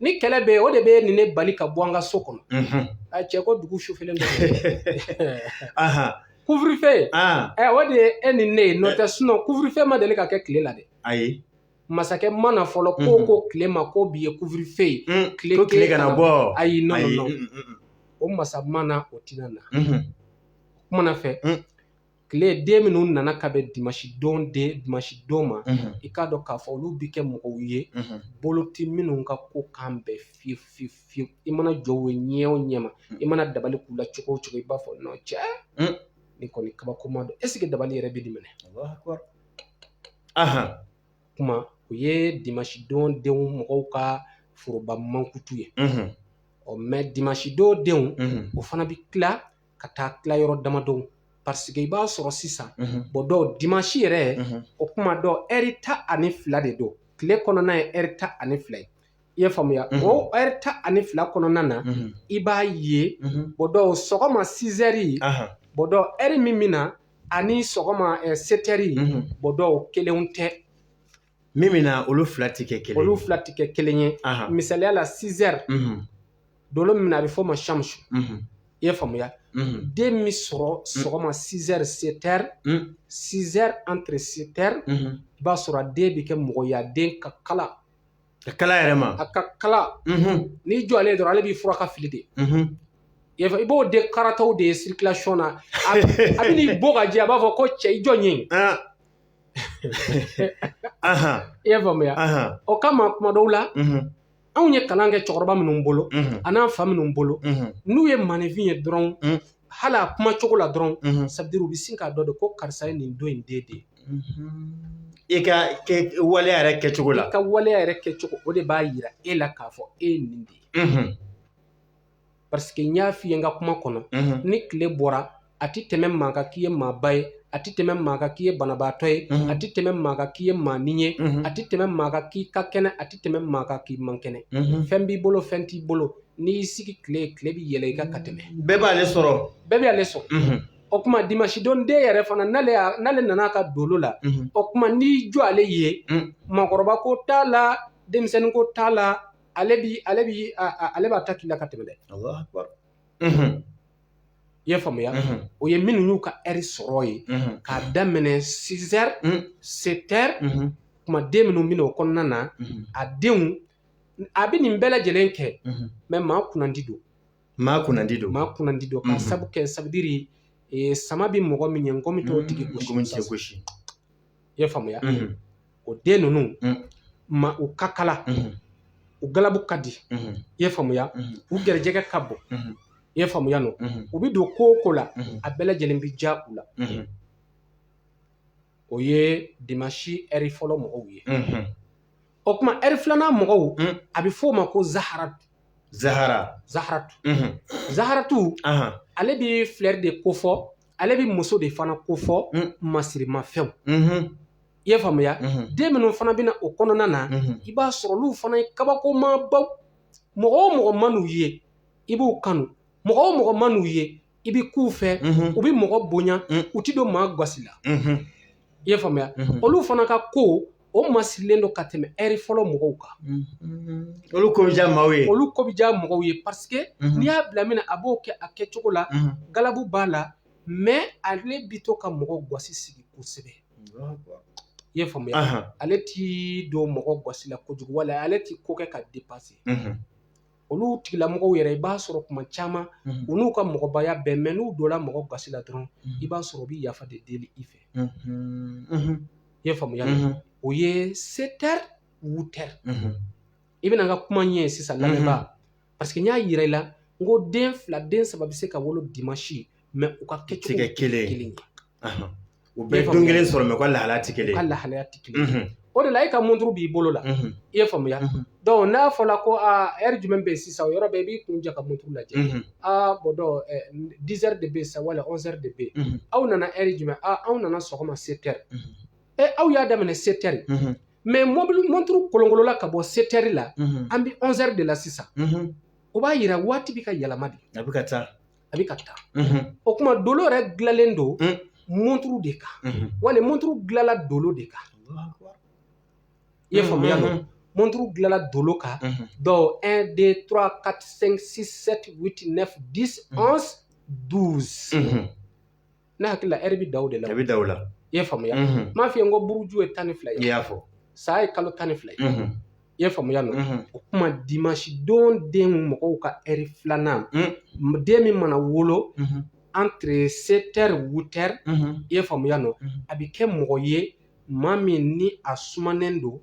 ni kɛlɛ bɛ yen o de bɛ nin ne bali ka bɔ an ka so kɔnɔ a cɛ ko dugu sufɛlen don couvre-feu o de ye e ni ne ye n'o tɛ sinon couvre-feu ma deli ka kɛ tile la dɛ ayi masakɛ mana fɔlɔ ko tile ma ko bi ye couvre-feu ye tile kana bɔ ayi non o masa mana o tina na kuma na fɛ tile den minnu nana ka bɛn dimanche don ma i k'a dɔn k'a fɔ olu bɛ kɛ mɔgɔw ye bolo tɛ minnu ka ko kan bɛɛ fiyewu i mana jɔ o ɲɛ o ɲɛ ma i mana dabali k'u la cogo o cogo i b'a fɔ non cɛ nin kɔni kabakoma don est ce que dabali yɛrɛ bɛ nin minɛ kuma o ye dimanche don denw mɔgɔw ka foroba mankutu ye mais dimanche don denw o fana bɛ tila ka taa tila yɔrɔ damadɔ parce que i b'a sɔrɔ sisan bon dɔw dimanche yɛrɛ o kuma dɔw heure 12 de don tile kɔnɔna ye heure 12 ye i ye faamuya o heure 12 kɔnɔna na i b'a ye bon dɔw sɔgɔma 6 heures bon dɔw heure min bɛ na ani sɔgɔma 7 heures bon dɔw kelenw tɛ min bɛ na olu fila tɛ kɛ kelen ye misaliya la 6 heures dolo min na a bɛ fɔ o ma shamsu i ye faamuya den min sɔrɔ sɔgɔma 6 heures 7 heures 6 heures entre 7 heures i b'a sɔrɔ a den bɛ kɛ mɔgɔ ye a den ka kala kala yɛrɛ ma a ka kala n'i jɔlen dɔrɔn ale b'i fura ka fili de i b'o de karataw de ye circulation na a bɛ n'i bɔ ka jɛ a b'a fɔ ko cɛ i jɔ n ye i y'a faamuya o kama kuma dɔw la anw ye kalan kɛ cɛkɔrɔba minnu bolo a n'an fa minnu bolo n'u ye maninfin ye dɔrɔn hali a kuma cogo la dɔrɔn ça veut dire u bɛ sin k'a dɔn de ko karisa ye nin don in den de ye i ka waleya yɛrɛ kɛcogo la i ka waleya yɛrɛ kɛcogo o de b'a yira e la k'a fɔ e ye nin de ye parce que n y'a f'i ye n ka kuma kɔnɔ ni tile bɔra a ti tɛmɛ maa kan k'i ye maaba ye a ti tɛmɛ maa kan k'i ye banabaatɔ ye a ti tɛmɛ maa kan k'i ye maanin ye a ti tɛmɛ maa kan k'i ka kɛnɛ a ti tɛmɛ maa kan k'i man kɛnɛ fɛn b'i bolo fɛn t'i bolo n'i y'i sigi tile bɛ yɛlɛ i ka tɛmɛ bɛɛ b'ale sɔrɔ bɛɛ bɛ ale sɔrɔ o kuma dimanche don den yɛrɛ fana n'ale nana a ka dolo la o kuma n'i jɔ ale ye mɔgɔkɔrɔba ko t'a la denmisɛnnin ko t'a la ale b'a ta k'i la ka tɛmɛ dɛ i y'a faamuya o ye minnu y'u ka heure sɔrɔ ye k'a daminɛ 6 heures 7 heures kuma den minnu bɛna o kɔnɔna na a denw a bɛ nin bɛɛ lajɛlen kɛ mais maa kunnandi don maa kunnandi don ka sabu kɛ ça veut dire sama bɛ mɔgɔ min ye n ko min t'o tigi gosi i y'a faamuya o den ninnu u ka kala u galabu ka di i y'a faamuya u garijɛgɛ ka bon i y'a faamuya nɔ u bɛ don ko o ko la a bɛɛ lajɛlen bɛ diya u la o ye dimanche heure fɔlɔ mɔgɔw ye o kuma heure filanan mɔgɔw a bɛ fɔ o ma ko zaharatu ale bɛ filɛri de kofɔ ale bɛ muso de fana kofɔ masirimafɛnw i y'a faamuya den minnu fana bɛna o kɔnɔna na i b'a sɔrɔ olu fana ye kabakomabaw mɔgɔ o mɔgɔ man'u ye i b'u kanu mɔgɔ o mɔgɔ man'u ye i bɛ k'u fɛ u bɛ mɔgɔ bonya u ti don maa gasi la i y'a faamuya olu fana ka ko o masirilen don ka tɛmɛ heure fɔlɔ mɔgɔw kan olu ko bɛ diya mɔgɔw ye parce que n'i y'a bila min na a b'o kɛ a kɛcogo la galabu b'a la mais ale bi to ka mɔgɔ gasi sigi kosɛbɛ i y'a faamuya ale ti don mɔgɔ gasi la kojugu wala ale ti ko kɛ ka dépasser olu tigilamɔgɔw yɛrɛ i b'a sɔrɔ kuma caman u n'u ka mɔgɔbaya bɛn mais n'u donna mɔgɔ gasi la dɔrɔn i b'a sɔrɔ u bɛ yafa de deli i fɛ i y'a faamuya o ye 7 heures 8 heures i bɛna n ka kuma ɲɛ sisan lamɛnba parce que n y'a yira i la n ko den 2 den 3 bɛ se ka wolo dimanche mais u ka kɛcogo tɛ kelen ye u bɛ don kelen sɔrɔ mais u ka lahalaya tɛ kelen ye u ka lahalaya tɛ kelen o de la e ka montre b'i bolo la i y'a faamuya donc n'a fɔla ko heure jumɛn bɛ yen sisan o yɔrɔ bɛɛ i b'i kun ja ka montre lajɛ bon donc 10 heures de bɛ yen sisan wala 11 heures de bɛ yen aw nana heure jumɛn aw nana sɔgɔma 7 heures aw y'a daminɛ 7 heures mais montre kolonkolonla ka bɔ 7 heures la an bɛ 11 heures de la sisan o b'a yira waati bɛ ka yɛlɛma de a bɛ ka taa o kuma dolo yɛrɛ dilanlen don montre de kan wali montre dilanla dolo de kan i y'a faamuya nɔ montre dilanla dolo kan donc 1 2 3 4 5 6 7 8 9 10 11 12 ne hakili la heure bɛ da o de la i y'a faamuya n m'a f'i ye n ko buruju ye 12 ye i y'a fɔ saya ye kalo 12 ye i y'a faamuya nɔ o kuma dimanche don den mɔgɔw ka heure filanan den min mana wolo entre 7 heures 8 heures i y'a faamuya nɔ a bɛ kɛ mɔgɔ ye maa min ni a sumanen don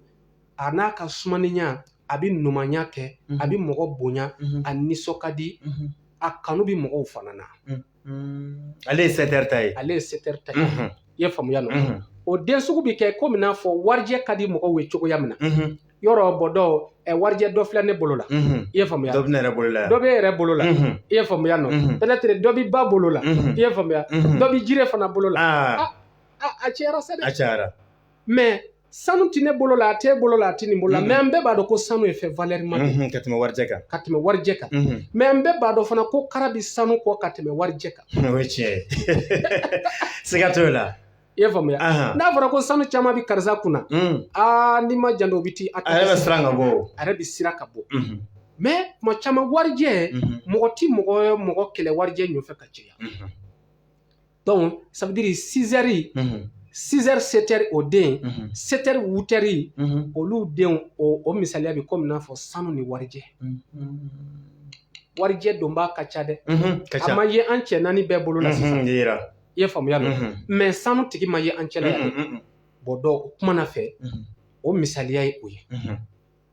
a n'a ka sumaniya a bɛ numanya kɛ a bɛ mɔgɔ bonya a nisɔn ka di a kanu bɛ mɔgɔw fana na ale ye 7 heures ta ye ale ye 7 heures ta ye i y'a faamuya nɔ o den sugu bɛ kɛ komi n'a fɔ warijɛ ka di mɔgɔw ye cogoya min na yɔrɔ bɔ dɔ warijɛ dɔ filɛ ne bolo la i y'a faamuya dɔ bɛ ne yɛrɛ bolo la dɔ bɛ e yɛrɛ bolo la i y'a faamuya nɔ peut-être dɔ bɛ ba bolo la i y'a faamuya dɔ bɛ jire fana bolo la a cayara sa dɛ a cayara mais sanu tɛ ne bolo la a t'e bolo la a tɛ nin bolo la mais an bɛɛ b'a dɔn ko sanu ye fɛn valeur ma de ka tɛmɛ warijɛ kan mais an bɛɛ b'a dɔn fana ko kara bɛ sanu kɔ ka tɛmɛ warijɛ kan o ye tiɲɛ ye siga t'o la i y'a faamuya n'a fɔra ko sanu caman bɛ karisa kunna n'i ma jan o bɛ ti a yɛrɛ bɛ siran ka bɔ a yɛrɛ bɛ siran ka bɔ mais tuma caman warijɛ mɔgɔ ti mɔgɔ kɛlɛ warijɛ ɲɔfɛ ka caya donc ça veut dire 6 heures 6h 7h o den 7h 8h olu den o misaliya bɛ komi n'a fɔ sanu ni warijɛ warijɛ don b'a ka ca dɛ a ma ye an cɛ naani bɛɛ bolo la sisan i ye faamuya dɔn mais sanu tigi ma ye an cɛla yan dɛ bon dɔw o kuma na fɛ o misaliya ye o ye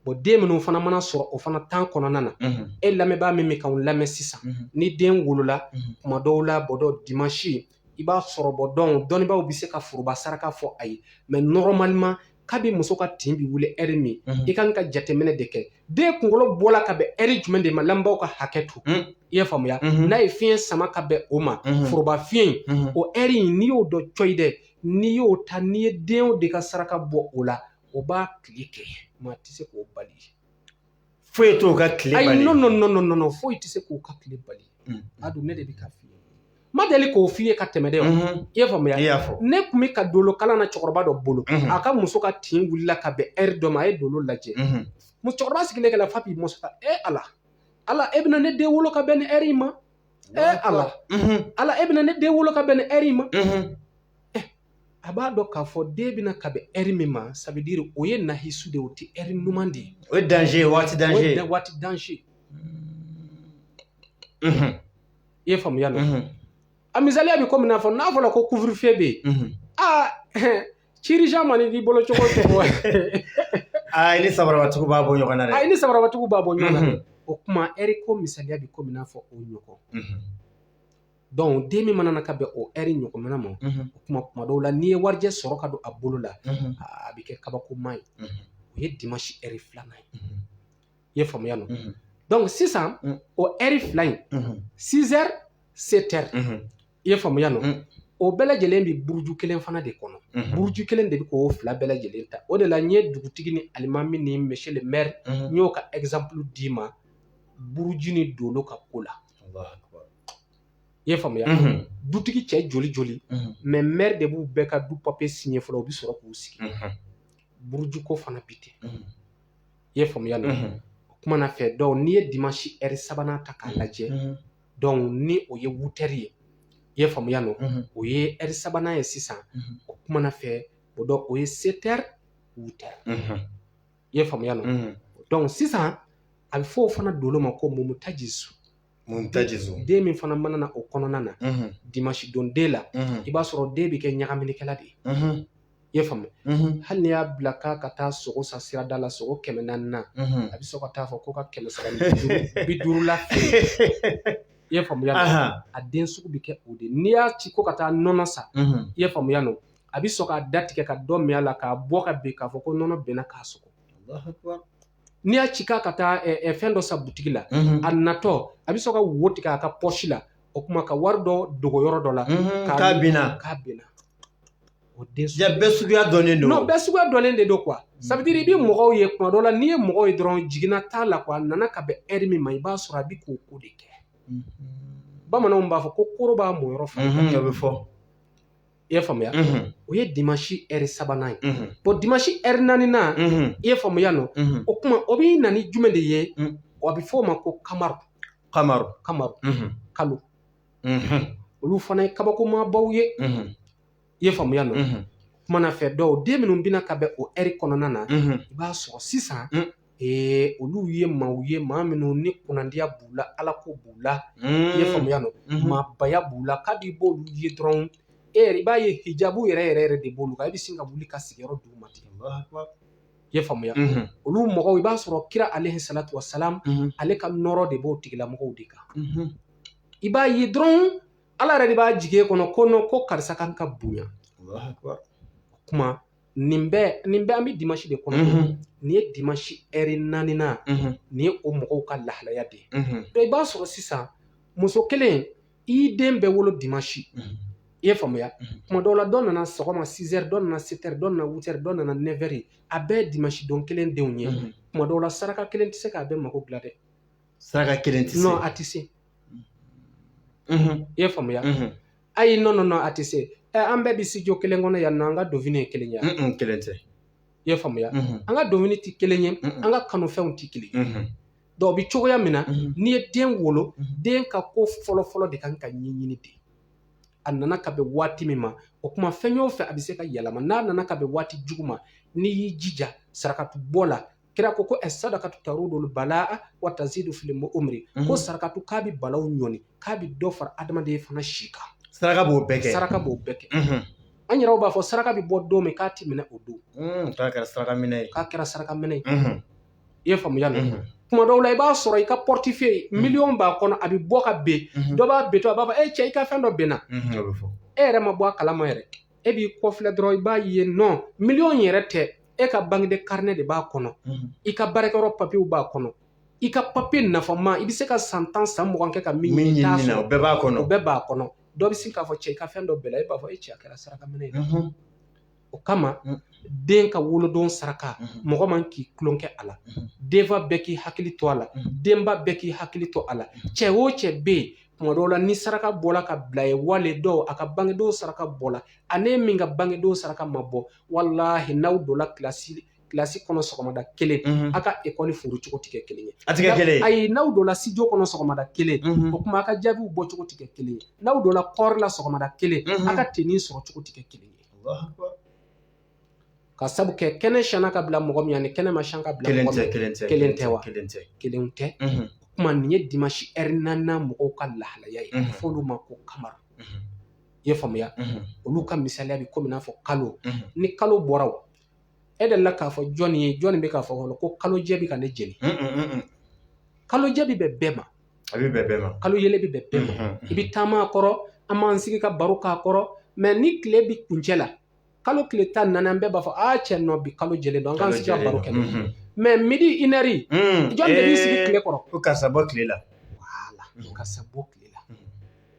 bon den minnu fana mana sɔrɔ o fana temps kɔnɔna na e lamɛnbaa min bɛ k'anw lamɛn sisan ni den wolola kuma dɔw la bɔdɔ dimanche i b'a sɔrɔ bɔ dɔnnibaaw bɛ se ka foroba saraka fɔ a ye mais normalement kabi muso ka tin bi wuli heure min i kan ka jateminɛ de kɛ den kunkolo bɔla ka bɛn heure jumɛn de ma lamɛnbaaw ka hakɛ to i ye faamuya n'a ye fiɲɛ sama ka bɛn o ma foroba fiɲɛ o heure in n'i y'o dɔ coyi dɛ n'i y'o ta n'i ye den de ka saraka bɔ o la o b'a tile kɛ maa tɛ se k'o bali foyi t'o ka tile bali ayi non foyi tɛ se k'o ka tile bali a dun ne de bɛ ka f'i ye ma deli k'o f'i ye ka tɛmɛ dɛ i ye faamuya ne tun bɛ ka dolo kalan na cɛkɔrɔba dɔ bolo a ka muso ka tin wulila ka bɛn heure dɔ ma a ye dolo lajɛ cɛkɔrɔba sigilen kɛla fa b'i muso ta ala e bɛna ne den wolo ka bɛn ni heure in ma ala e bɛna ne den wolo ka bɛn ni heure in ma a b'a dɔn k'a fɔ den bɛna ka bɛn heure min ma ça veut dire o ye nahisu de o tɛ heure ɲuman de ye o ye danger ye waati danger o ye waati danger i ye faamuya dɔn a misaliya bɛ komi n'a fɔra ko couvre-feu bɛ yen cirijan ma n'i bolo cogo cogo i ni sabarabatigiw b'a bɔ ɲɔgɔn na dɛ i ni sabarabatigiw b'a bɔ ɲɔgɔn na o kuma heure ko misaliya bɛ komi n'a fɔ o ɲɔgɔn donc den min mana na ka bɛn o heure ɲɔgɔnna ma o kuma dɔw la n'i ye warijɛ sɔrɔ ka don a bolo la a bɛ kɛ kabakoma ye o ye dimanche heure filanan ye i ye faamuya nɔ donc sisan o heure fila in 6h 7h i ye faamuya nɔ o bɛɛ lajɛlen bɛ buruju kelen fana de kɔnɔ buruju kelen de bɛ k'o fila bɛɛ lajɛlen ta o de la n ye dugutigi ni alimami ni monsieur le maire n y'o ka exemple d'i ma buruju ni dolo ka ko la i ye faamuya dutigi cɛ joli mais maire de b'u bɛɛ ka du papier signé fɔlɔ u bɛ sɔrɔ k'u sigi buruju ko fana bi ten i ye faamuya nɔ o kuma na fɛ donc n'i ye dimanche heure sabanan ta k'a lajɛ donc ni o ye 8h ye i ye faamuya nɔ o ye heure sabanan ye sisan o kuma na fɛ o dɔn o ye 7h 8h i ye faamuya nɔ donc sisan a bɛ fɔ o fana dolo ma ko mumutajizu den min fana mana na o kɔnɔna na dimanche don den la i b'a sɔrɔ den bɛ kɛ ɲagaminikɛla de ye i ye faamu hali n'i y'a bila k'a ka taa sogo san sirada la sogo 400 a bɛ sɔn ka taa fɔ ko ka 350 la feere i ye faamuya a den sugu bɛ kɛ o de n'i y'a ci ko ka taa nɔnɔ san i ye faamuya nɔ a bɛ sɔn k'a datigɛ ka dɔ min a la k'a bɔ ka bin k'a fɔ ko nɔnɔ bɛnna k'a sogo n'i y'a ci k'a ka taa fɛn dɔ san butigi la a natɔ a bɛ sɔn ka wo tigɛ a ka pɔsi la o kuma ka wari dɔ dogo yɔrɔ dɔ la k'a binna o den bɛɛ suguya dɔnnen don non bɛɛ suguya dɔnnen de don quoi ça veut dire i bɛ mɔgɔw ye kuma dɔ la n'i ye mɔgɔw ye dɔrɔn jiginna t'a la quoi a nana ka bɛn heure min ma i b'a sɔrɔ a bɛ k'o ko de kɛ bamananw b'a fɔ ko koro b'a mɔyɔrɔ fɛ o bɛ fɔ i ye faamuya o ye dimanche heure sabanan ye bon dimanche heure naaninan i ye faamuya nɔ o kuma o b'i na ni jumɛn de ye a bɛ fɔ o ma ko kamaru kalo olu fana ye kabakomabaw ye i ye faamuya nɔ kuma na fɛ dɔw den minnu bɛna ka bɛn o heure kɔnɔna na i b'a sɔrɔ sisan olu ye maaw ye maa minnu ni kunnandiya b'u la alako b'u la i ye faamuya nɔ maabaya b'u la k'a b'i b'olu ye dɔrɔn i b'a ye hijabu yɛrɛ de b'olu kan i bɛ sin ka wuli ka sigiyɔrɔ d'u ma ten i ye faamuya olu mɔgɔw i b'a sɔrɔ kira alehi salatu wasalam ale ka nɔrɔ de b'o tigilamɔgɔw de kan i b'a ye dɔrɔn ala yɛrɛ de b'a jigin e kɔnɔ ko karisa kan ka bonya o kuma nin bɛɛ an bɛ dimanche de kɔnɔ nin ye dimanche heure naaninan nin ye o mɔgɔw ka lahalaya de ye i b'a sɔrɔ sisan muso kelen i den bɛɛ wolo dimanche i ye faamuya kuma dɔw la dɔ nana sɔgɔma 6h dɔ nana 7h dɔ nana 8h dɔ nana 9h a bɛɛ ye dimanche don kelen denw ye kuma dɔw la saraka kelen tɛ se k'a bɛɛ mago dilan dɛ saraka kelen tɛ se non a tɛ se i ye faamuya ayi non a tɛ se an bɛɛ bɛ studio kelen kɔnɔ yan nɔ an ka dovini ye kelen ye kelen tɛ i ye faamuya an ka dovini tɛ kelen ye an ka kanufɛnw tɛ kelen ye donc o bɛ cogoya min na n'i ye den wolo den ka ko fɔlɔ-fɔlɔ de kan ka ɲɛɲini de a nana ka bɛn waati min ma o kuma fɛn o fɛn a bɛ se ka yɛlɛma n'a nana ka bɛn waati jugu ma n'i y'i jija sarakatu bɔ la kira ko as-sadaqatu tarudul balaa wa tazidu fil umri ko sarakatu k'a bɛ balaw ɲɔni k'a bɛ dɔ fara adamaden fana si kan saraka b'o bɛɛ kɛ saraka b'o bɛɛ kɛ an yɛrɛw b'a fɔ saraka bɛ bɔ don min k'a ti minɛ o don k'a kɛra saraka minɛ ye k'a kɛra saraka minɛ ye i ye faamuya la kuma dɔw la i b'a sɔrɔ i ka portefeuille miliyɔn b'a kɔnɔ a bɛ bɔ ka ben dɔ b'a ben to a b'a fɔ cɛ i ka fɛn dɔ benna e yɛrɛ ma bɔ a kalama yɛrɛ e b'i kɔfilɛ dɔrɔn i b'a ye non miliyɔn yɛrɛ tɛ e ka banque de carnet de b'a kɔnɔ i ka baarakɛyɔrɔ papier b'a kɔnɔ i ka papier nafama i bɛ se ka san 10 san 20 kɛ ka min ɲini t'a sɔrɔ o bɛɛ b'a kɔnɔ o bɛɛ b'a kɔnɔ dɔ bɛ sin k'a fɔ cɛ i ka fɛn dɔ bɛnna e b'a fɔ cɛ a kɛra saraka minɛ ye o kama den ka wolodon saraka mɔgɔ man k'i tulon kɛ a la denfa bɛɛ k'i hakili to a la denba bɛɛ k'i hakili to a la cɛ o cɛ bɛ yen tuma dɔw la ni saraka bɔla ka bila ye wale dɔw a ka bangedenw saraka bɔla ani min ka bangedenw saraka ma bɔ walahi n'aw donna kilasi kɔnɔ sɔgɔmada kelen a ka ekɔli furu cogo tɛ kɛ kelen ye a tɛ kɛ kelen ye ayi n'aw donna studio kɔnɔ sɔgɔmada kelen o kuma a ka jaabiw bɔ cogo tɛ kɛ kelen ye n'aw donna kɔɔri la sɔgɔmada kelen a ka tennin sɔrɔ cogo tɛ kɛ kelen ye ka sabu kɛ kɛnɛ siɲɛna ka bila mɔgɔ min ani kɛnɛ ma siɲɛ ka bila mɔgɔ min kelen tɛ wa kelen tɛ kuma nin ye dimanche heure 4 mɔgɔw ka lahalaya ye a bɛ fɔ olu ma ko kamara i ye faamuya olu ka misaliya bɛ komi n'a fɔ kalo ni kalo bɔra o e delila k'a fɔ jɔnni ye jɔnni bɛ k'a fɔ ko kalo jɛ bɛ ka ne jeni kalo jɛ bɛ bɛn bɛɛ ma a bɛ bɛn bɛɛ ma kalo yɛlɛ bɛ bɛn bɛɛ ma i bɛ taama a kɔrɔ an b'an sigi ka baro k'a kɔrɔ mais ni tile bɛ kuncɛ la kalo tile 14 an bɛɛ b'a fɔ cɛ nɔ bi kalo jɛlen don an k'an sigi ka baro kɛ mais midi 1 heure jɔn de b'i sigi tile kɔrɔ ko karisa bɔ tile la voilà karisa bɔ tile la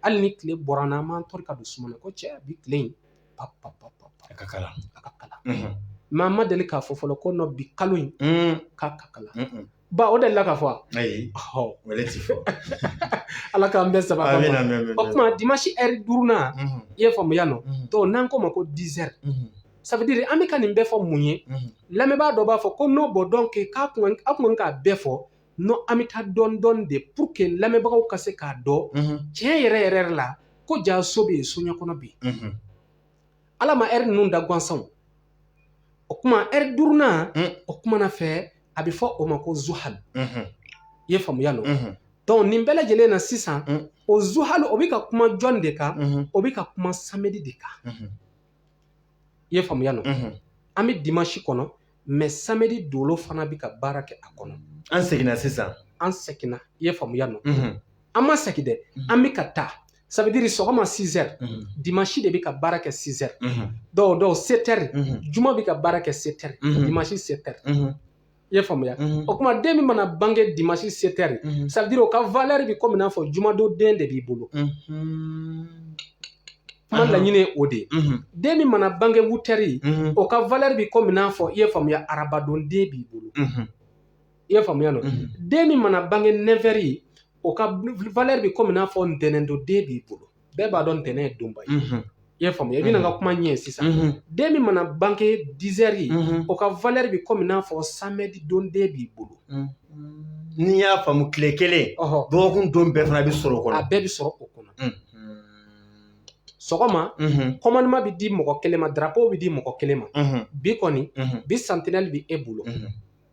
hali ni tile bɔra n'an m'an tori ka don suma na ko cɛ bi tile in a ka kalan mais an ma deli k'a fɔ fɔlɔ ko nɔ bi kalo in k'a ka kalan ba o delila ka fɔ ayi wale ti fɔ ala k'an bɛɛ saba o kuma dimanche heure 5nan i ye faamuya nɔ donc n'an ko ma ko 10 heures ça veut dire an bɛ ka nin bɛɛ fɔ mun ye lamɛnbaa dɔ b'a fɔ ko n'o bɔ donc k'a kun kan k'a bɛɛ fɔ non an bɛ taa dɔɔni dɔɔni de pour que lamɛnbagaw ka se k'a dɔn tiɲɛ yɛrɛ yɛrɛ la ko jaa so bɛ yen so ɲɛkɔnɔ bɛ yen ala ma heure ninnu da gansanw o kuma heure 5nan o kuma na fɛ a bɛ fɔ o ma ko zuhal i ye faamuya nɔ donc nin bɛɛ lajɛlen na sisan o zuhal o bɛ ka kuma jɔn de kan o bɛ ka kuma samedi de kan i ye faamuya nɔ an bɛ dimanche kɔnɔ mais samedi dolo fana bɛ ka baara kɛ a kɔnɔ an seginna sisan an seginna i ye faamuya nɔ an ma segin dɛ an bɛ ka taa ça veut dire sɔgɔma 6 heures dimanche de bɛ ka baara kɛ 6 heures dɔw 7 heures juma bɛ ka baara kɛ 7 heures dimanche 7 heures i ye faamuya o kuma den min mana bange dimanche 7 heures ça veut dire o ka valeur bɛ komi n'a fɔ jumadon den de b'i bolo kuma laɲini ye o de ye den min mana bange 8 heures o ka valeur bɛ komi n'a fɔ i ye faamuya arabadon den b'i bolo i ye faamuya nɔ den min mana bange 9 heures o ka valeur bɛ komi n'a fɔ ntɛnɛndo den b'i bolo bɛɛ b'a dɔn ntɛnɛn ye donba ye i ye faamuya i bɛna n ka kuma ɲɛ sisan den min mana bange 10 heures o ka valeur bɛ komi n'a fɔ samedi don den b'i bolo n'i y'a faamu tile kelen dɔgɔkun don bɛɛ fana bɛ sɔrɔ o kɔnɔ a bɛɛ bɛ sɔrɔ o kɔnɔ sɔgɔma commandement bɛ di mɔgɔ kelen ma drapeau bɛ di mɔgɔ kelen ma bi kɔni bi sentinelle bɛ e bolo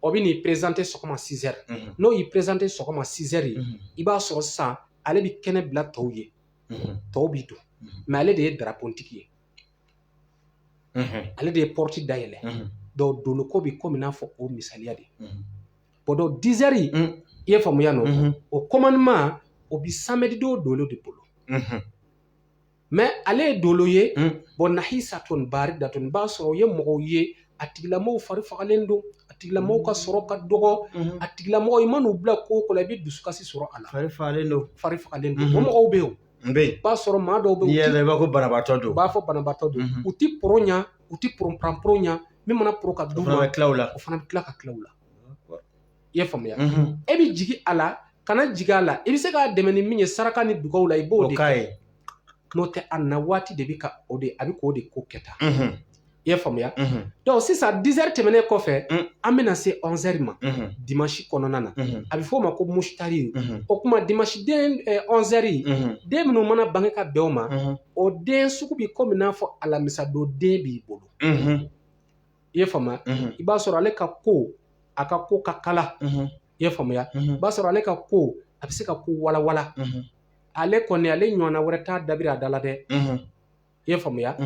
o bɛ n'i présenter sɔgɔma 6 heures n'o y'i présenter sɔgɔma 6 heures i b'a sɔrɔ sisan ale bɛ kɛnɛ bila tɔw ye tɔw b'i don mais ale de ye drapeau tigi ye ale de ye porte dayɛlɛ donc doloko bɛ komi n'a fɔ o misaliya de bon donc 10 heures i ye faamuya nɔ o commandement o bɛ samedi don dolo de bolo mais ale ye dolo ye bon nahisatun baridatun b'a sɔrɔ o ye mɔgɔw ye a tigilamɔgɔw fari fagalen don a tigilamɔgɔw ka sɔrɔ ka dɔgɔ a tigilamɔgɔ i man'u bila ko o la i bɛ dusukasi sɔrɔ a la fari fagalen don o mɔgɔw bɛ yen b'a sɔrɔ maa dɔw bɛ yen i b'a ko banabaatɔ don u b'a fɔ banabaatɔ don u ti poro ɲa u ti poronporo ɲa min mana poro ka du ma o fana bɛ tila ka tila u la i ye faamuya e bɛ jigin a la kana jigin a la i bɛ se k'a dɛmɛ ni min ye saraka ni dugaw la i b'o de kɛ n'o tɛ a na waati de bɛ ka o de a bɛ k'o de ko kɛta i ye faamuya donc sisan 10 heures tɛmɛnen kɔfɛ an bɛna se 11 heures ma dimanche kɔnɔna na a bɛ fɔ o ma ko mushtari o kuma dimanche den 11 heures den minnu mana bange ka bɛn o ma o den sugu bi komi n'a fɔ alamisa don den b'i bolo i ye faamuya i b'a sɔrɔ ale ka ko a ka ko ka kala i ye faamuya i b'a sɔrɔ ale ka ko a bɛ se ka ko walawala ale kɔni ale ɲɔgɔnna wɛrɛ t'a dabiri a da la dɛ i ye faamuya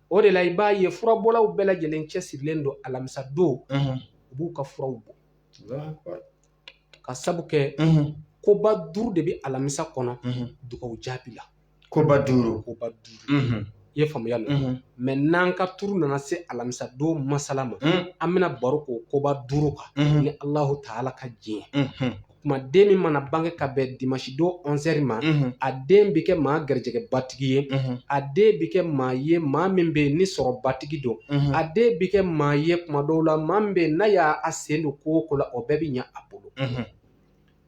o de la i b'a ye furabɔlaw bɛɛ lajɛlen cɛsirilen don alamisa don u b'u ka furaw bɔ ka sabu kɛ koba 5 de bɛ alamisa kɔnɔ dugawu jaabi la koba 5 i ye faamuya la mɛ n'an ka turu nana se alamisa don masala ma an bɛna baro k'o koba 5 kan ni Alahu Taala ka diɲɛ kuma den min mana bange ka bɛn dimanche don 11 heures ma a den bɛ kɛ maa garijɛgɛ batigi ye a den bɛ kɛ maa ye maa min bɛ yen ni sɔrɔ batigi don a den bɛ kɛ maa ye kuma dɔw la maa min bɛ yen n'a y'a sen don ko o ko la o bɛɛ bɛ ɲɛ a bolo i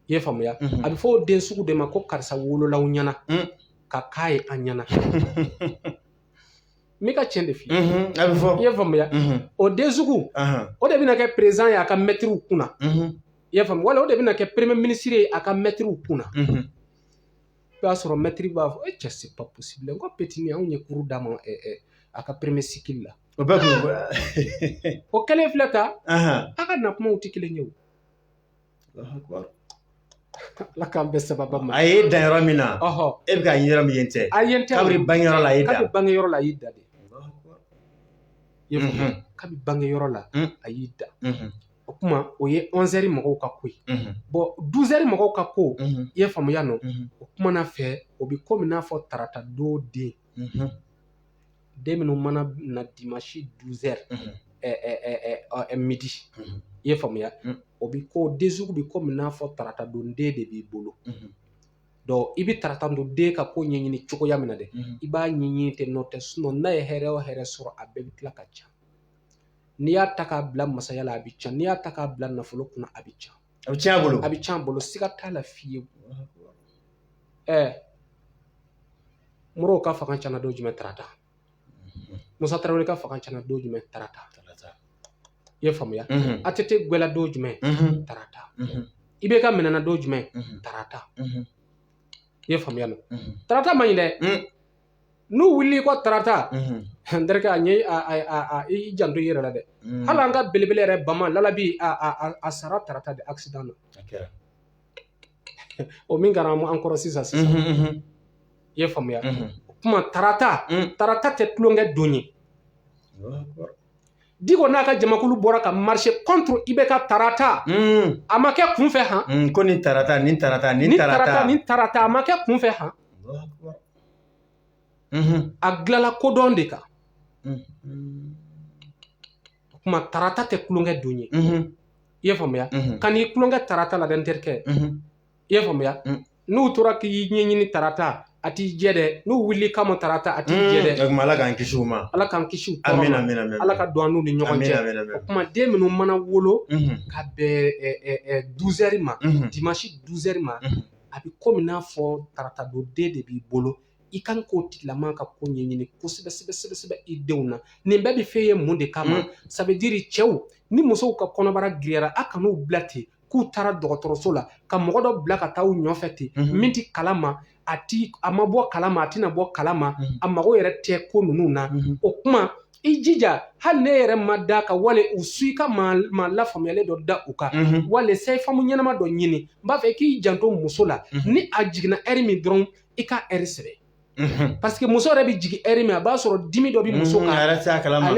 ye faamuya a bɛ fɔ o den sugu de ma ko karisa wololaw ɲɛna ka k'a ye an ɲɛna n bɛ ka tiɲɛ de f'i ye a bɛ fɔ i ye faamuya o den sugu o de bɛna kɛ président ye a ka mɛtiriw kunna i y'a faamu wala o de bɛna kɛ premier ministre ye a ka mɛtiriw kunna i b'a sɔrɔ mɛtiri b'a fɔ cɛ c'est pas possible n ko petini anw ye cours d'a ma a ka premier cycle la o bɛɛ kun o kɛlen filɛ ta a ka na kumaw tɛ kelen ye o ala k'an bɛɛ sababa ma a ye dan yɔrɔ min na e bɛ ka ɲin yɔrɔ min ye tɛ a ye n tɛ kabiri bangeyɔrɔ la a y'i da kabiri bangeyɔrɔ la a y'i da de i ye faamu kabiri bangeyɔrɔ la a y'i da o kuma o ye 11 heures mɔgɔw ka ko ye bon 12 heures mɔgɔw ka ko i ye faamuya nɔ o kuma na fɛ o bɛ komi n'a fɔ tarata don den den minnu mana na dimanche 12 heures midi i ye faamuya o bɛ ko den sugu bɛ komi n'a fɔ tarata don den de b'i bolo donc i bɛ tarata don den ka ko ɲɛɲini cogoya min na dɛ i b'a ɲɛɲini ten nɔ tɛ sinon n'a ye hɛrɛ o hɛrɛ sɔrɔ a bɛɛ bɛ tila ka ca n'i y'a ta k'a bila masaya la a bɛ ca n'i y'a ta k'a bila nafolo kunna a bɛ ca a bɛ tiɲɛ a bolo a bɛ tiɲɛ a bolo siga t'a la fiyewu Modibo ka fanga cana don jumɛn tarata Musa Tarawele ka fanga cana don jumɛn tarata i ye faamuya ATT gwɛla don jumɛn tarata IBK minɛna don jumɛn tarata i ye faamuya nɔ tarata man ɲi dɛ n'u wulili ko tarata n terikɛ a ɲɛ i janto i yɛrɛ la dɛ hali an ka belebele yɛrɛ bama lalabi a sara tarata de accident na o min kɛra an kɔrɔ sisan i ye faamuya o kuma tarata tɛ tulonkɛ don ye Diko n'a ka jamakulu bɔra ka marcher contre IBK tarata a ma kɛ kunfɛ han ko ni tarata a ma kɛ kunfɛ han a dilala kodɔn de kan o kuma tarata tɛ tulonkɛ don ye i ye faamuya ka n'i tulonkɛ tarata la dɛ n terikɛ i ye faamuya n'u tora k'i ɲɛɲini tarata a t'i jɛ dɛ n'u wuli kama tarata a t'i jɛ dɛ ala k'an kisi u ma ala k'an kisi u tɔɔrɔ ma ala ka don an n'u ni ɲɔgɔn cɛ o kuma den minnu mana wolo ka bɛn 12 heures ma dimanche 12 heures ma a bɛ komi n'a fɔ tarata don den de b'i bolo i kan k'o tigilaman ka ko ɲɛɲini kosɛbɛ i denw na nin bɛɛ bɛ f'e ye mun de kama ça veut dire cɛw ni musow ka kɔnɔbara giriyara a kan'u bila ten k'u taara dɔgɔtɔrɔso la ka mɔgɔ dɔ bila ka taa u ɲɔfɛ ten min tɛ kalama a ma bɔ kalama a tɛna bɔ kalama a mago yɛrɛ tɛ ko ninnu na o kuma i jija hali ne yɛrɛ ma da ka wale u su i ka maa lafaamuyalen dɔ da u kan wale sayifamu ɲɛnama dɔ ɲini n b'a fɛ k'i janto muso la ni a jiginna ɛri min dɔrɔn i ka ɛri sɛbɛn parce que muso yɛrɛ bɛ jigin ɛri min a b'a sɔrɔ dimi dɔ bɛ muso kan ale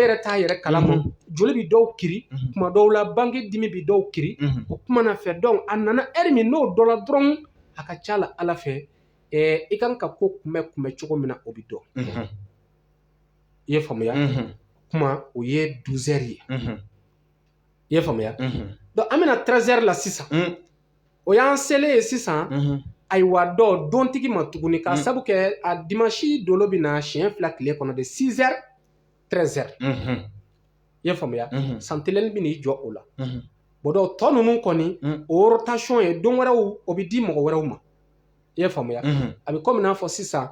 yɛrɛ t'a yɛrɛ kalama joli bɛ dɔw kiri kuma dɔw la bange dimi bɛ dɔw kiri o kuma na fɛ donc a nana ɛri min n'o dɔ la dɔrɔn a ka ca la ala fɛ i kan ka ko kunbɛ cogo min na o bɛ dɔn i ye faamuya kuma o ye 12 heures ye i ye faamuya donc an bɛna 13 heures la sisan o y'an selen ye sisan ayiwa dɔ dontigi ma tuguni k'a sabu kɛ a dimanche dolo bɛ na siɲɛ 2 tile kɔnɔ de 6 heures 13 heures i ye faamuya santelɛni bɛ n'i jɔ o la bon donc tɔ ninnu kɔni o rotation ye don wɛrɛw o bɛ di mɔgɔ wɛrɛw ma i ye faamuya a bɛ komi n'a fɔ sisan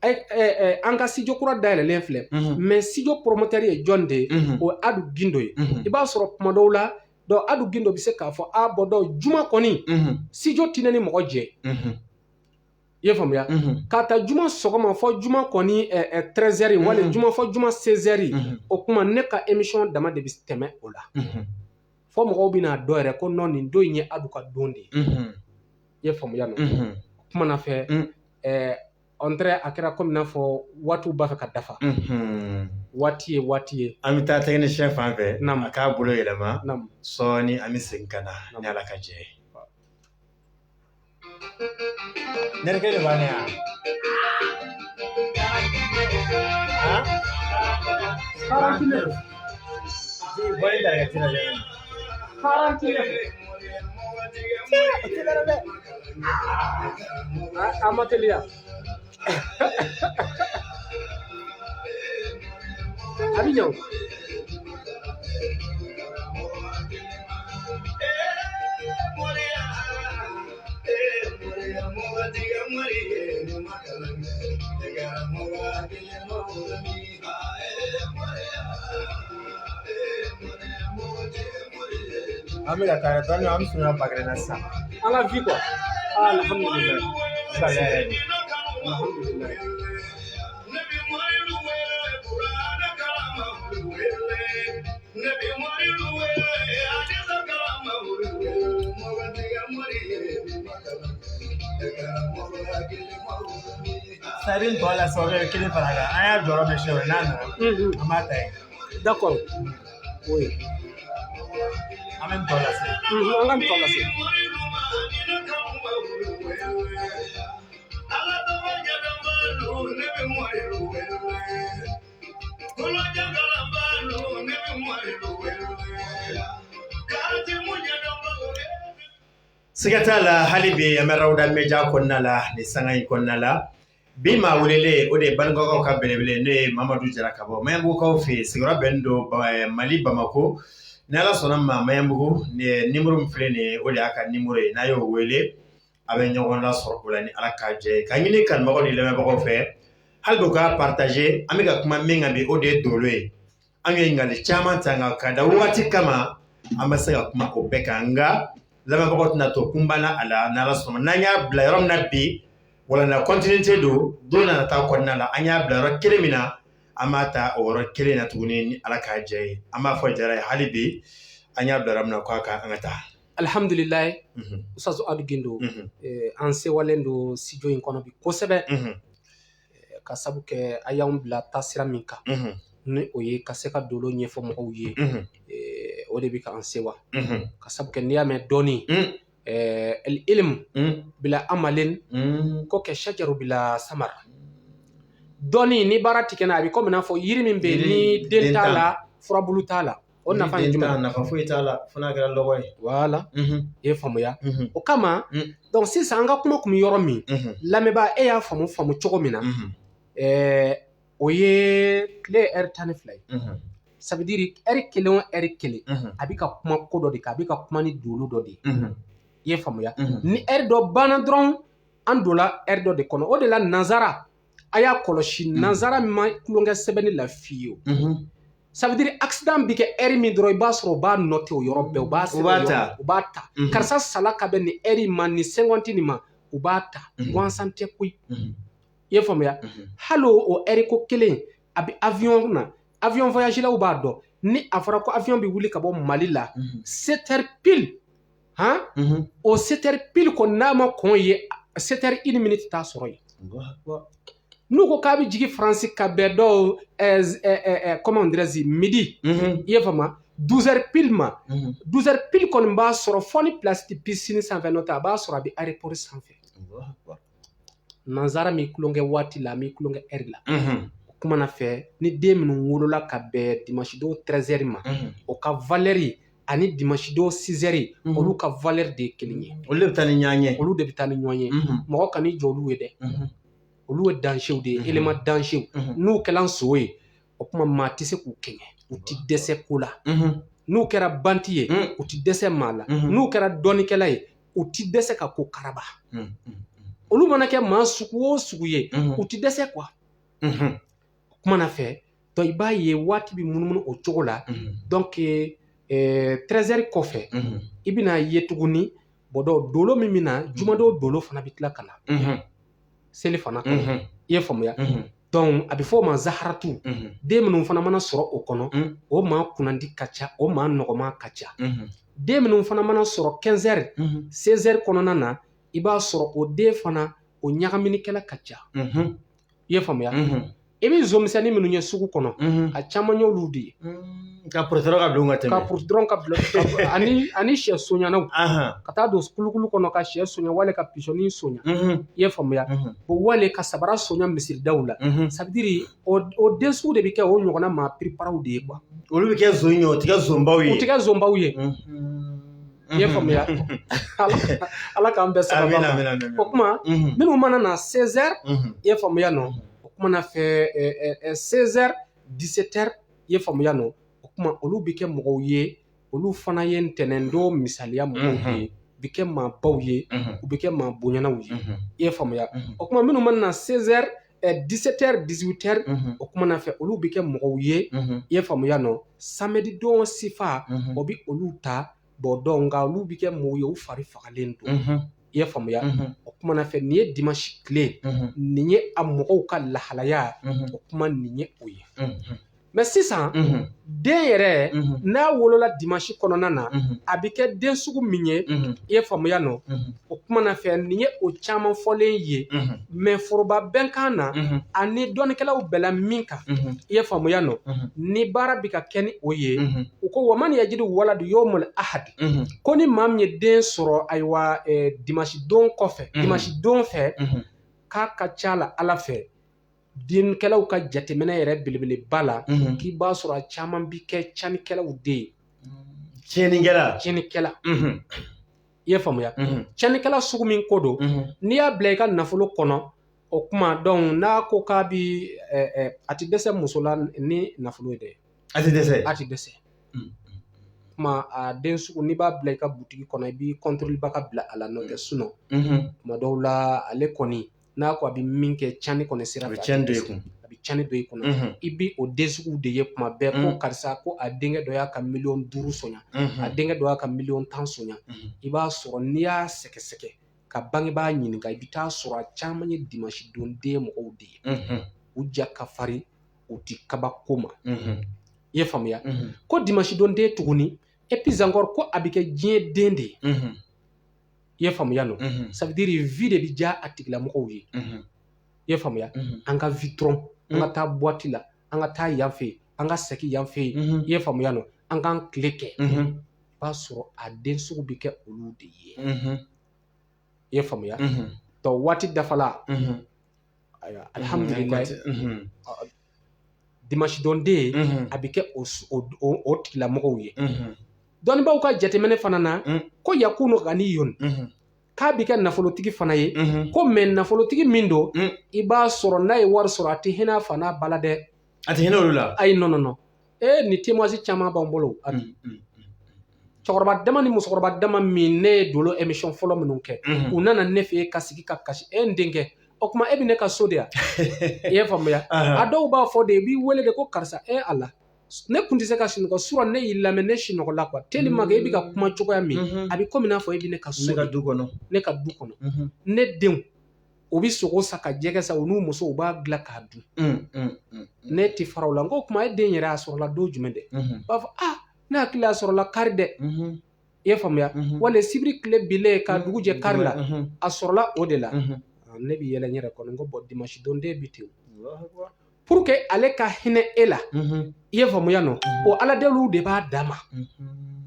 an ka studio kura dayɛlɛlen filɛ mais studio promoteur ye jɔn de ye o Adu Gindo ye i b'a sɔrɔ kuma dɔw la donc Adu Gindo bɛ se k'a fɔ bɔ dɔw juma kɔni studio tɛ ne ni mɔgɔ jɛ i ye faamuya k'a ta juma sɔgɔma fɔ juma kɔni 13h wali juma fɔ juma 16h o kuma ne ka émission dama de bɛ tɛmɛ o la fɔ mɔgɔw bɛna dɔ yɛrɛ ko non nin don in ye Adu ka don de ye i ye faamuya nɔ kuma na fɛ André a kɛra comme n'a fɔ waatiw b'a fɛ ka dafa waati ye an bɛ taa technicien fan fɛ a k'a bolo yɛlɛma sɔɔni an bɛ segin ka na ni Ala ka jɛ ye Nereke de b'a ne yan bɔli da ka tɛnɛ dɛ 49 a ma teliya a bɛ ɲɛ an bɛ ka taa dɔɔni an bɛ sunya bakɛrɛ na sisan an ka vie quoi alhamdulillah Sarin tɔ la sababu ye kelen fara kan an y'a jɔyɔrɔ bɛ sɛbɛn n'a nana an b'a ta yen d'accord oui an bɛ tɔ lase an ka tɔ lase siga t'a la hali bi an bɛ Rawda Media kɔnɔna la ni sanga in kɔnɔna la bi maa welelen o de ye Banikɔkaw ka belebele n'o ye Mamadu Jara ka bɔ Maɲanbugukaw fɛ yen sigiyɔrɔ bɛnnen don Mali Bamako ni Ala sɔnna ma Maɲanbugu numéro min filɛ nin ye o de y'a ka numéro ye n'a y'o wele a bɛ ɲɔgɔn lasɔrɔ o la ni Ala ka jɛ ka ɲini kanubagaw ni lamɛnbagaw fɛ hali bi u ka partager an bɛ ka kuma min kan bi o de ye dolo ye an ye ɲininkali caman ta nka ka da wagati kama an bɛ se ka kuma o bɛɛ kan nka lamɛnbagaw tɛna to kunbana a la n'Ala sɔnna n'an y'a bila yɔrɔ min na bi wala na continuité don nana taa kɔnɔna la an y'a bila yɔrɔ kelen min na an b'a ta o yɔrɔ kelen na tuguni ni Ala ka jɛ ye an b'a fɔ Jara ye hali bi an y'a bila yɔrɔ min na k'a ka an ka taa alhamdulillah Ustaz Adu Gindo an sewalen don studio in kɔnɔ bi kosɛbɛ ka sabu kɛ a y'anw bila taasira min kan ni o ye ka se ka dolo ɲɛfɔ mɔgɔw ye o de bɛ k'an sewa ka sabu kɛ n'i y'a mɛn dɔɔni العلم بلا عمل كوكا شجر بلا ثمر dɔnni ni baara tigɛ na a bɛ komi n'a fɔ yiri min bɛ yen ni den t'a la furabulu t'a la o nafa ye jumɛn nafa foyi t'a la fo n'a kɛra lɔgɔ ye voilà i ye faamuya o kama donc sisan an ka kuma kun bɛ yɔrɔ min lamɛnbaa e y'a faamu cogo min na o ye tile heure 12 ye ça veut dire heure kelen o heure kelen a bɛ ka kuma ko dɔ de kan a bɛ ka kuma ni dolo dɔ de ye i ye faamuya ni heure dɔ banna dɔrɔn an donna heure dɔ de kɔnɔ o de la nanzara a y'a kɔlɔsi nanzara ma tulonkɛ sɛbɛnni la fiyewu ça veut dire accident bi kɛ heure min dɔrɔn i b'a sɔrɔ u b'a noter o yɔrɔ bɛɛ u b'a ta karisa sala ka bɛn ni heure ma ni 50 nin ma u b'a ta gansan tɛ koyi i ye faamuya hali o heure ko kelen a bɛ avion na avion voyage law b'a dɔn ni a fɔra ko avion bɛ wuli ka bɔ Mali la 7h pile o 7h pile kɔni n'a ma kɔn ye 7h 1 minute t'a sɔrɔ yen n'u ko k'a bɛ jigin France ka bɛn dɔw comment on dirait midi i ye faamuya 12h pile ma 12h pile kɔni b'a sɔrɔ fɔ ni place tɛ piscine sanfɛ n'o tɛ a b'a sɔrɔ a bɛ aéroport sanfɛ nanzara mi kulonkɛ waati la mi kulonkɛ heure la o kuma na fɛ ni den minnu wolola ka bɛn dimanche don 13h ma o ka valeur ani dimanche don 6h olu ka valeur de ye kelen ye olu de bɛ taa ni ɲɔgɔn ye olu de bɛ taa ni ɲɔgɔn ye mɔgɔ kan'i jɔ olu ye dɛ olu ye danshew de ye élément danshew n'u kɛla nso ye o kuma maa tɛ se k'u kɛɲɛ u ti dɛsɛ ko la n'u kɛra banti ye u ti dɛsɛ maa la n'u kɛra dɔnnikɛla ye u ti dɛsɛ ka ko karaba olu mana kɛ maa sugu o sugu ye u ti dɛsɛ quoi kuma na fɛ donc i b'a ye waati bi munumunu o cogo la donc 13h kɔfɛ i bɛna ye tuguni bɔdɔ dolo min mina jumadow dolo fana bi tila ka na seli fana kɔnɔ i ye faamuya donc a bɛ fɔ o ma zaharatu den minnu fana mana sɔrɔ o kɔnɔ o maa kunnandi ka ca o maa nɔgɔma ka ca den minnu fana mana sɔrɔ 15h 16h kɔnɔna na i b'a sɔrɔ o den fana o ɲagaminikɛla ka ca i ye faamuya i bɛ zomisɛnnin minnu ye sugu kɔnɔ a caman y'olu de ye ka purutɔ ka don ka tɛmɛ ka purutɔ ka bila ani sɛ soɲanaw ka taa don kulukulu kɔnɔ ka sɛ soɲa wale ka pisɔni soɲa i ye faamuya o wale ka sabara soɲa misiridaw la ça veut dire o den sugu de bɛ kɛ o ɲɔgɔnna maa préparaw de ye quoi olu bɛ kɛ zon ye o tɛ kɛ zonbaw ye o tɛ kɛ zonbaw ye i ye faamuya ala k'an bɛɛ sababa o kuma minnu mana na 16h i ye faamuya nɔ o kuma na fɛ 16h 17h i ye faamuya nɔ o kuma olu bɛ kɛ mɔgɔw ye olu fana ye ntɛnɛndon misaliya mɔgɔw ye u bɛ kɛ maabaw ye u bɛ kɛ maa bonyanaw ye i ye faamuya o kuma minnu mana na 16h 17h 18h o kuma na fɛ olu bɛ kɛ mɔgɔw ye i ye faamuya nɔ samedi don sifa o bɛ olu ta bɔn donc nka olu bɛ kɛ mɔgɔw ye u fari fagalen don i ye faamuya o kuma na fɛ nin ye dimanche tile nin ye a mɔgɔw ka lahalaya o kuma nin ye o ye mais sisan den yɛrɛ n'a wolola dimanche kɔnɔna na a bɛ kɛ den sugu min ye i ye faamuya nɔ o kuma na fɛ nin ye o caman fɔlen ye mais foroba bɛnkan na ani dɔnnikɛlaw bɛɛla min kan i ye faamuya nɔ ni baara bɛ ka kɛ ni o ye u ko wa man yajidu waladu yawmul ahad ko ni maa min ye den sɔrɔ ayiwa dimanche don kɔfɛ dimanche don fɛ k'a ka ca la ala fɛ denkɛlaw ka jateminɛ yɛrɛ belebeleba la k'i b'a sɔrɔ a caman bi kɛ canikɛlaw de ye tiɲɛnikɛla i ye faamuya tiɲɛnikɛla sugu min ko don n'i y'a bila i ka nafolo kɔnɔ o kuma donc n'a ko k'a bi a ti dɛsɛ muso la ni nafolo ye dɛ a ti dɛsɛ kuma a den sugu n'i b'a bila i ka butigi kɔnɔ i b'i contrôle ba ka bila a la n'o tɛ sinon kuma dɔw la ale kɔni n'a ko a bɛ min kɛ cani kɔni sira fɛ a bɛ cani don i kunna i bi o den sugu de ye kuma bɛɛ ko karisa ko a denkɛ dɔ y'a ka 5 soɲa a denkɛ dɔ y'a ka 10 soɲa i b'a sɔrɔ n'i y'a sɛgɛsɛgɛ ka bangebaa ɲininka i bɛ taa sɔrɔ a caman ye dimanche don den mɔgɔw de ye u ja ka farin u ti kabako ma i ye faamuya ko dimanche don den tuguni et puis encore ko a bɛ kɛ diɲɛ den de ye i ye faamuya nɔ ça veut dire vie de bɛ diya a tigilamɔgɔw ye i ye faamuya an ka vitron an ka taa boîte la an ka taa yan fɛ an ka segin yan fɛ i ye faamuya nɔ an k'an tile kɛ i b'a sɔrɔ a den sugu bɛ kɛ olu de ye i ye faamuya donc waati dafala ayiwa alihamudulilayi dimanche don den a bɛ kɛ o tigilamɔgɔw ye dɔnnibaaw ka jateminɛ fana na ko yakunu ganiyun k'a bɛ kɛ nafolotigi fana ye ko mais nafolotigi min don i b'a sɔrɔ n'a ye wari sɔrɔ a tɛ hinɛ a fa n'a ba la dɛ a tɛ hinɛ olu la ayi non ni témoignage caman b'an bolo cɛkɔrɔba dama ni musokɔrɔba dama min ne ye dolo émission fɔlɔ minnu kɛ u nana ne fɛ ka sigi ka kasi n denkɛ o kuma e bɛ ne ka so de yan i ye faamuya a dɔw b'a fɔ de i b'i wele de ko karisa ala ne kun tɛ se ka sunɔgɔ sura ne y'i lamɛn ne sunɔgɔ la quoi tellement que e bɛ ka kuma cogoya min a bɛ komi n'a fɔ e bɛ ne ka so ne ka du kɔnɔ ne denw u bɛ sogo sa ka jɛgɛ sa u n'u musow u b'a dilan k'a dun ne tɛ fara o la n ko o kuma e den yɛrɛ y'a sɔrɔla don jumɛn dɛ b'a fɔ ne hakili y'a sɔrɔla kari dɛ i ye faamuya wali sibiri tile bilen ka dugu jɛ kari la a sɔrɔla o de la ne bɛ yɛlɛ n yɛrɛ kɔnɔ n ko bɔn dimanche don den bɛ ten pour que ale ka hinɛ e la i ye faamuya nɔ o aladeliw de b'a dama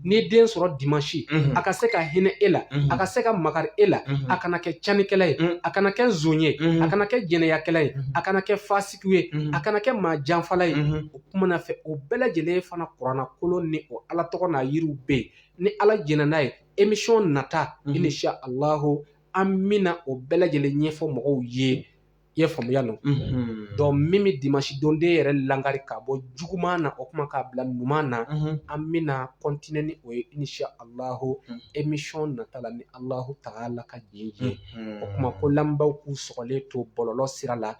ni den sɔrɔ dimanche a ka se ka hinɛ e la a ka se ka makari e la a kana kɛ canikɛla ye a kana kɛ nson ye a kana kɛ jɛnɛyakɛla ye a kana kɛ fasiki ye a kana kɛ maa janfala ye o kuma na fɛ o bɛɛ lajɛlen fana kuranna kolon ni o ala tɔgɔ n'a yiriw bɛ yen ni ala jɛnɛ n'a ye émission nata insha Allahu an bɛna o bɛɛ lajɛlen ɲɛfɔ mɔgɔw ye ye faamuya no donc min bɛ dimanche don den yɛrɛ langari ka bɔ juguman na o kuma k'a bila ɲuman na an bɛna continuer ni o ye inshallahu émission nata la ni Allahu ta'ala ka jɛn ye o kuma ko lamɛnbaaw k'u sɔgɔlen to bɔlɔlɔ sira la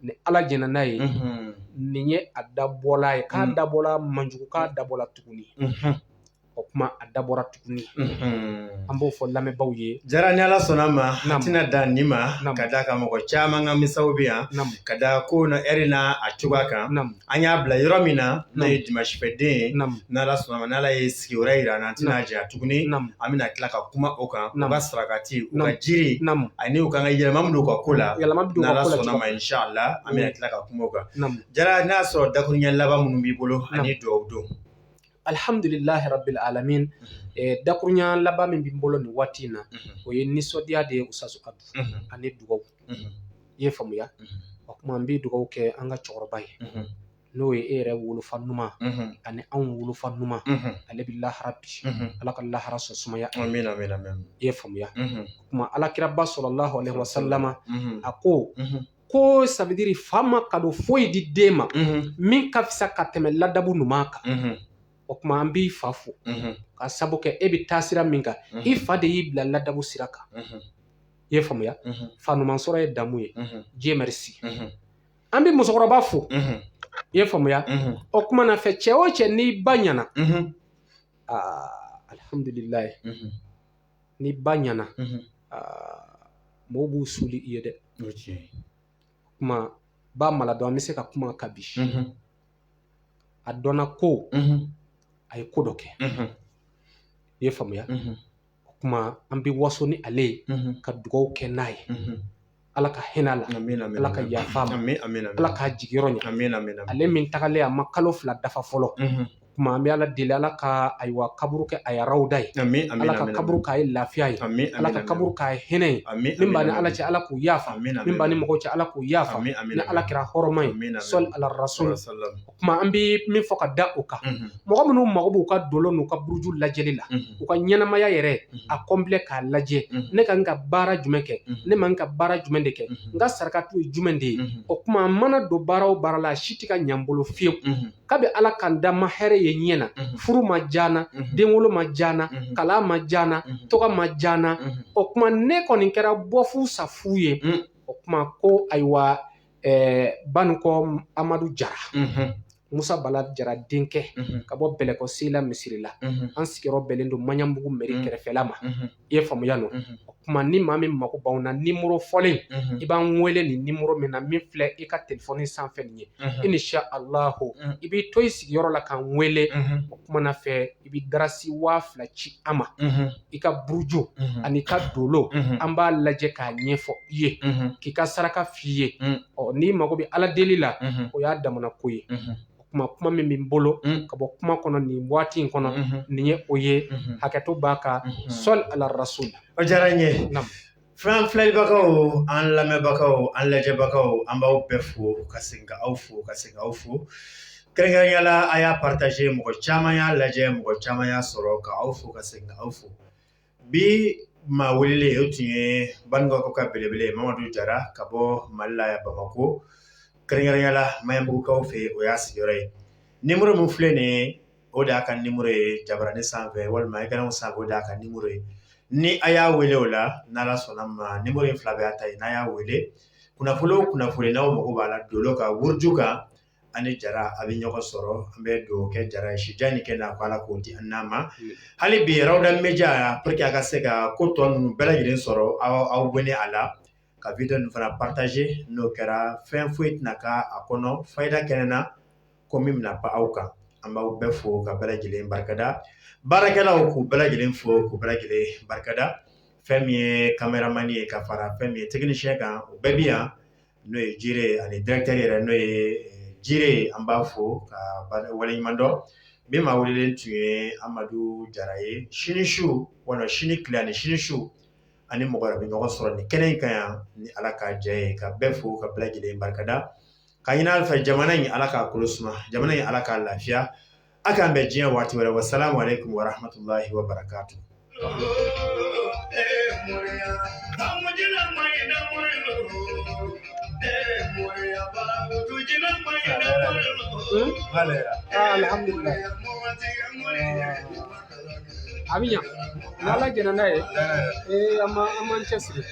ni Ala jɛna n'a ye nin ye a dabɔla ye k'a dabɔla manjugu k'a dabɔla tuguni o kuma a dabɔra tuguni an b'o fɔ lamɛnbaaw ye jara ni Ala sɔnna ma a tɛna dan nin ma ka da ka mɔgɔ caman ka misaw bɛ yan ka da ko na ɛri na a cogoya kan an y'a bila yɔrɔ min na n'o ye dimanche fɛ den ye n'Ala sɔnna ma n'Ala ye sigiyɔrɔ yira an na an tɛna janya tuguni an bɛna tila ka kuma o kan u ka sarakati u ka jiri ani u kan ka yɛlɛma min don u ka ko la n'Ala sɔnna ma inshallah an bɛna tila ka kuma o kan jara n'a sɔrɔ dakuruɲɛ laban minnu b'i bolo ani dugawu don alhamdulillahi rabbil alamin dakuruɲa laban min bɛ n bolo nin waati in na o ye nisɔndiya de ye Usazu Adu ani dugawu i ye faamuya o kuma n bɛ dugawu kɛ an ka cɛkɔrɔba ye n'o ye e yɛrɛ wolofa ɲuman ani anw wolofa ɲuman ale bɛ lahara bi Ala ka lahara sɔn sumaya amin amin amin i ye faamuya o kuma alakiraba sallallahu alaihi wasallama a ko ça veut dire fa ma kado foyi di den ma min ka fisa ka tɛmɛ ladabu ɲuman kan o kuma an b'i fa fo ka sabu kɛ e bɛ taa sira min kan i fa de y'i bila ladabu sira kan i ye faamuya fa ɲuman sɔrɔ ye damu ye Dieu merci an bɛ musokɔrɔba fo i ye faamuya o kuma na fɛ cɛ o cɛ n'i ba ɲɛna alhamdulilayi ni ba ɲɛna mɔgɔw b'u suli i ye dɛ o kuma ba maladɔn an bɛ se ka kuma ka bi a dɔnna ko a ye ko dɔ kɛ i ye faamuya o kuma an bɛ waso ni ale ye ka dugawu kɛ n'a ye Ala ka hinɛ a la Ala ka yafa a ma Ala k'a jigiyɔrɔ ɲɛ ale min tagalen a ma kalo 2 dafa fɔlɔ kuma an bɛ Ala deli Ala ka ayiwa kaburu kɛ a yɛrɛw da ye Ala ka kaburu k'a ye lafiya ye Ala ka kaburu k'a ye hinɛ ye min b'a ni Ala cɛ Ala k'u yafa min b'a ni mɔgɔw cɛ Ala k'u yafa ni Ala kɛra hɔrɔma ye sɔli ala rasul o kuma an bɛ min fɔ ka da o kan mɔgɔ minnu mago b'u ka dolo n'u ka buruju lajɛli la u ka ɲɛnamaya yɛrɛ a complet k'a lajɛ ne kan ka baara jumɛn kɛ ne man ka baara jumɛn de kɛ n ka sarakatu ye jumɛn de ye o kuma an mana don baara o baara la a si tɛ ka ɲɛ n bolo fiyewu kabi Ala kan da ma hɛrɛ ye ɲɛ na furu ma jana denwolo ma jana kala ma jana tɔgɔ ma jana o kuma ne kɔni kɛra bɔfu safu ye o kuma ko ayiwa Banukɔ Amadu Jara Musa Bala Jara denkɛ ka bɔ Bɛlɛkɔ Sela misiri la an sigiyɔrɔ bɛnnen don Maɲanbugu mairie kɛrɛfɛla ma i ye faamuya no o kuma ni maa min mago b'anw na numéro fɔlen i b'an wele nin numéro min na min filɛ i ka téléphone sanfɛ nin ye inshallahu i b'i to i sigiyɔrɔ la k'an wele o kuma na fɛ i bɛ darasi 2000 ci an ma i ka buruju ani ka dolo an b'a lajɛ k'a ɲɛfɔ i ye k'i ka saraka f'i ye n'i mago bɛ Ala deli la o y'a damana ko ye kuma min bɛ n bolo ka bɔ kuma kɔnɔ nin waati in kɔnɔ nin ye o ye hakɛto b'a kan sɔli ala rasul o diyara n ye fɛn filɛlibagaw an lamɛnbagaw an lajɛbagaw an b'aw bɛɛ fo ka segin ka aw fo ka segin aw fo kɛrɛnkɛrɛnnenya la a y'a partager mɔgɔ caman y'a lajɛ mɔgɔ caman y'a sɔrɔ ka aw fo ka segin ka aw fo bi maa wele o tun ye Banikɔkaw ka belebele Mamadu Jara ka bɔ Mali la Bamako kɛrɛnkɛrɛnnenya la Maɲanbugukaw fɛ o y'a sigiyɔrɔ ye numéro min filɛ nin ye o de y'a ka numéro ye jabarani sanfɛ walima écran sanfɛ o de y'a ka numéro ye ni a y'a wele o la n'Ala sɔnna ma numéro in 2 bɛ a ta ye n'a y'a wele kunnafoni o kunnafoni n'aw mago b'a la dolo kan wuruju kan ani Jara a bɛ ɲɔgɔn sɔrɔ an bɛ dugawu kɛ Jara ye sijani kɛ n'a ko Ala k'o di an n'a ma hali bi Rawda Media pour que a ka se ka ko tɔ ninnu bɛɛ lajɛlen sɔrɔ aw wele a la ka video ninnu fana partager n'o kɛra fɛn foyi tɛna k'a kɔnɔ fayida kɛnɛ na ko min bɛna pan aw kan an b'aw bɛɛ fo ka bɛɛ lajɛlen barikada baarakɛlaw k'u bɛɛ lajɛlen fo k'u bɛɛ lajɛlen barikada fɛn min ye caméraman ye ka fara fɛn min ye technicien kan o bɛɛ bi yan n'o ye Jire ani directeur yɛrɛ n'o ye Jire an b'a fo ka waleɲuman dɔn min ma welelen tun ye Amadu Jara ye sini su walima sini tile ani sini su ani mɔgɔ wɛrɛ bɛ ɲɔgɔn sɔrɔ nin kɛnɛ in kan yan ni Ala ka jɛ ye ka bɛɛ fo ka bɛɛ lajɛlen barikada ka ɲini Ala fɛ jamana in Ala k'a kolo suma jamana in Ala k'a lafiya a k'an bɛn diɲɛ waati wɛrɛ wassalamu alaikum wa rahmatullahi wa barakatuh alhamdulillah abiya nala jena naye ama cɛsiri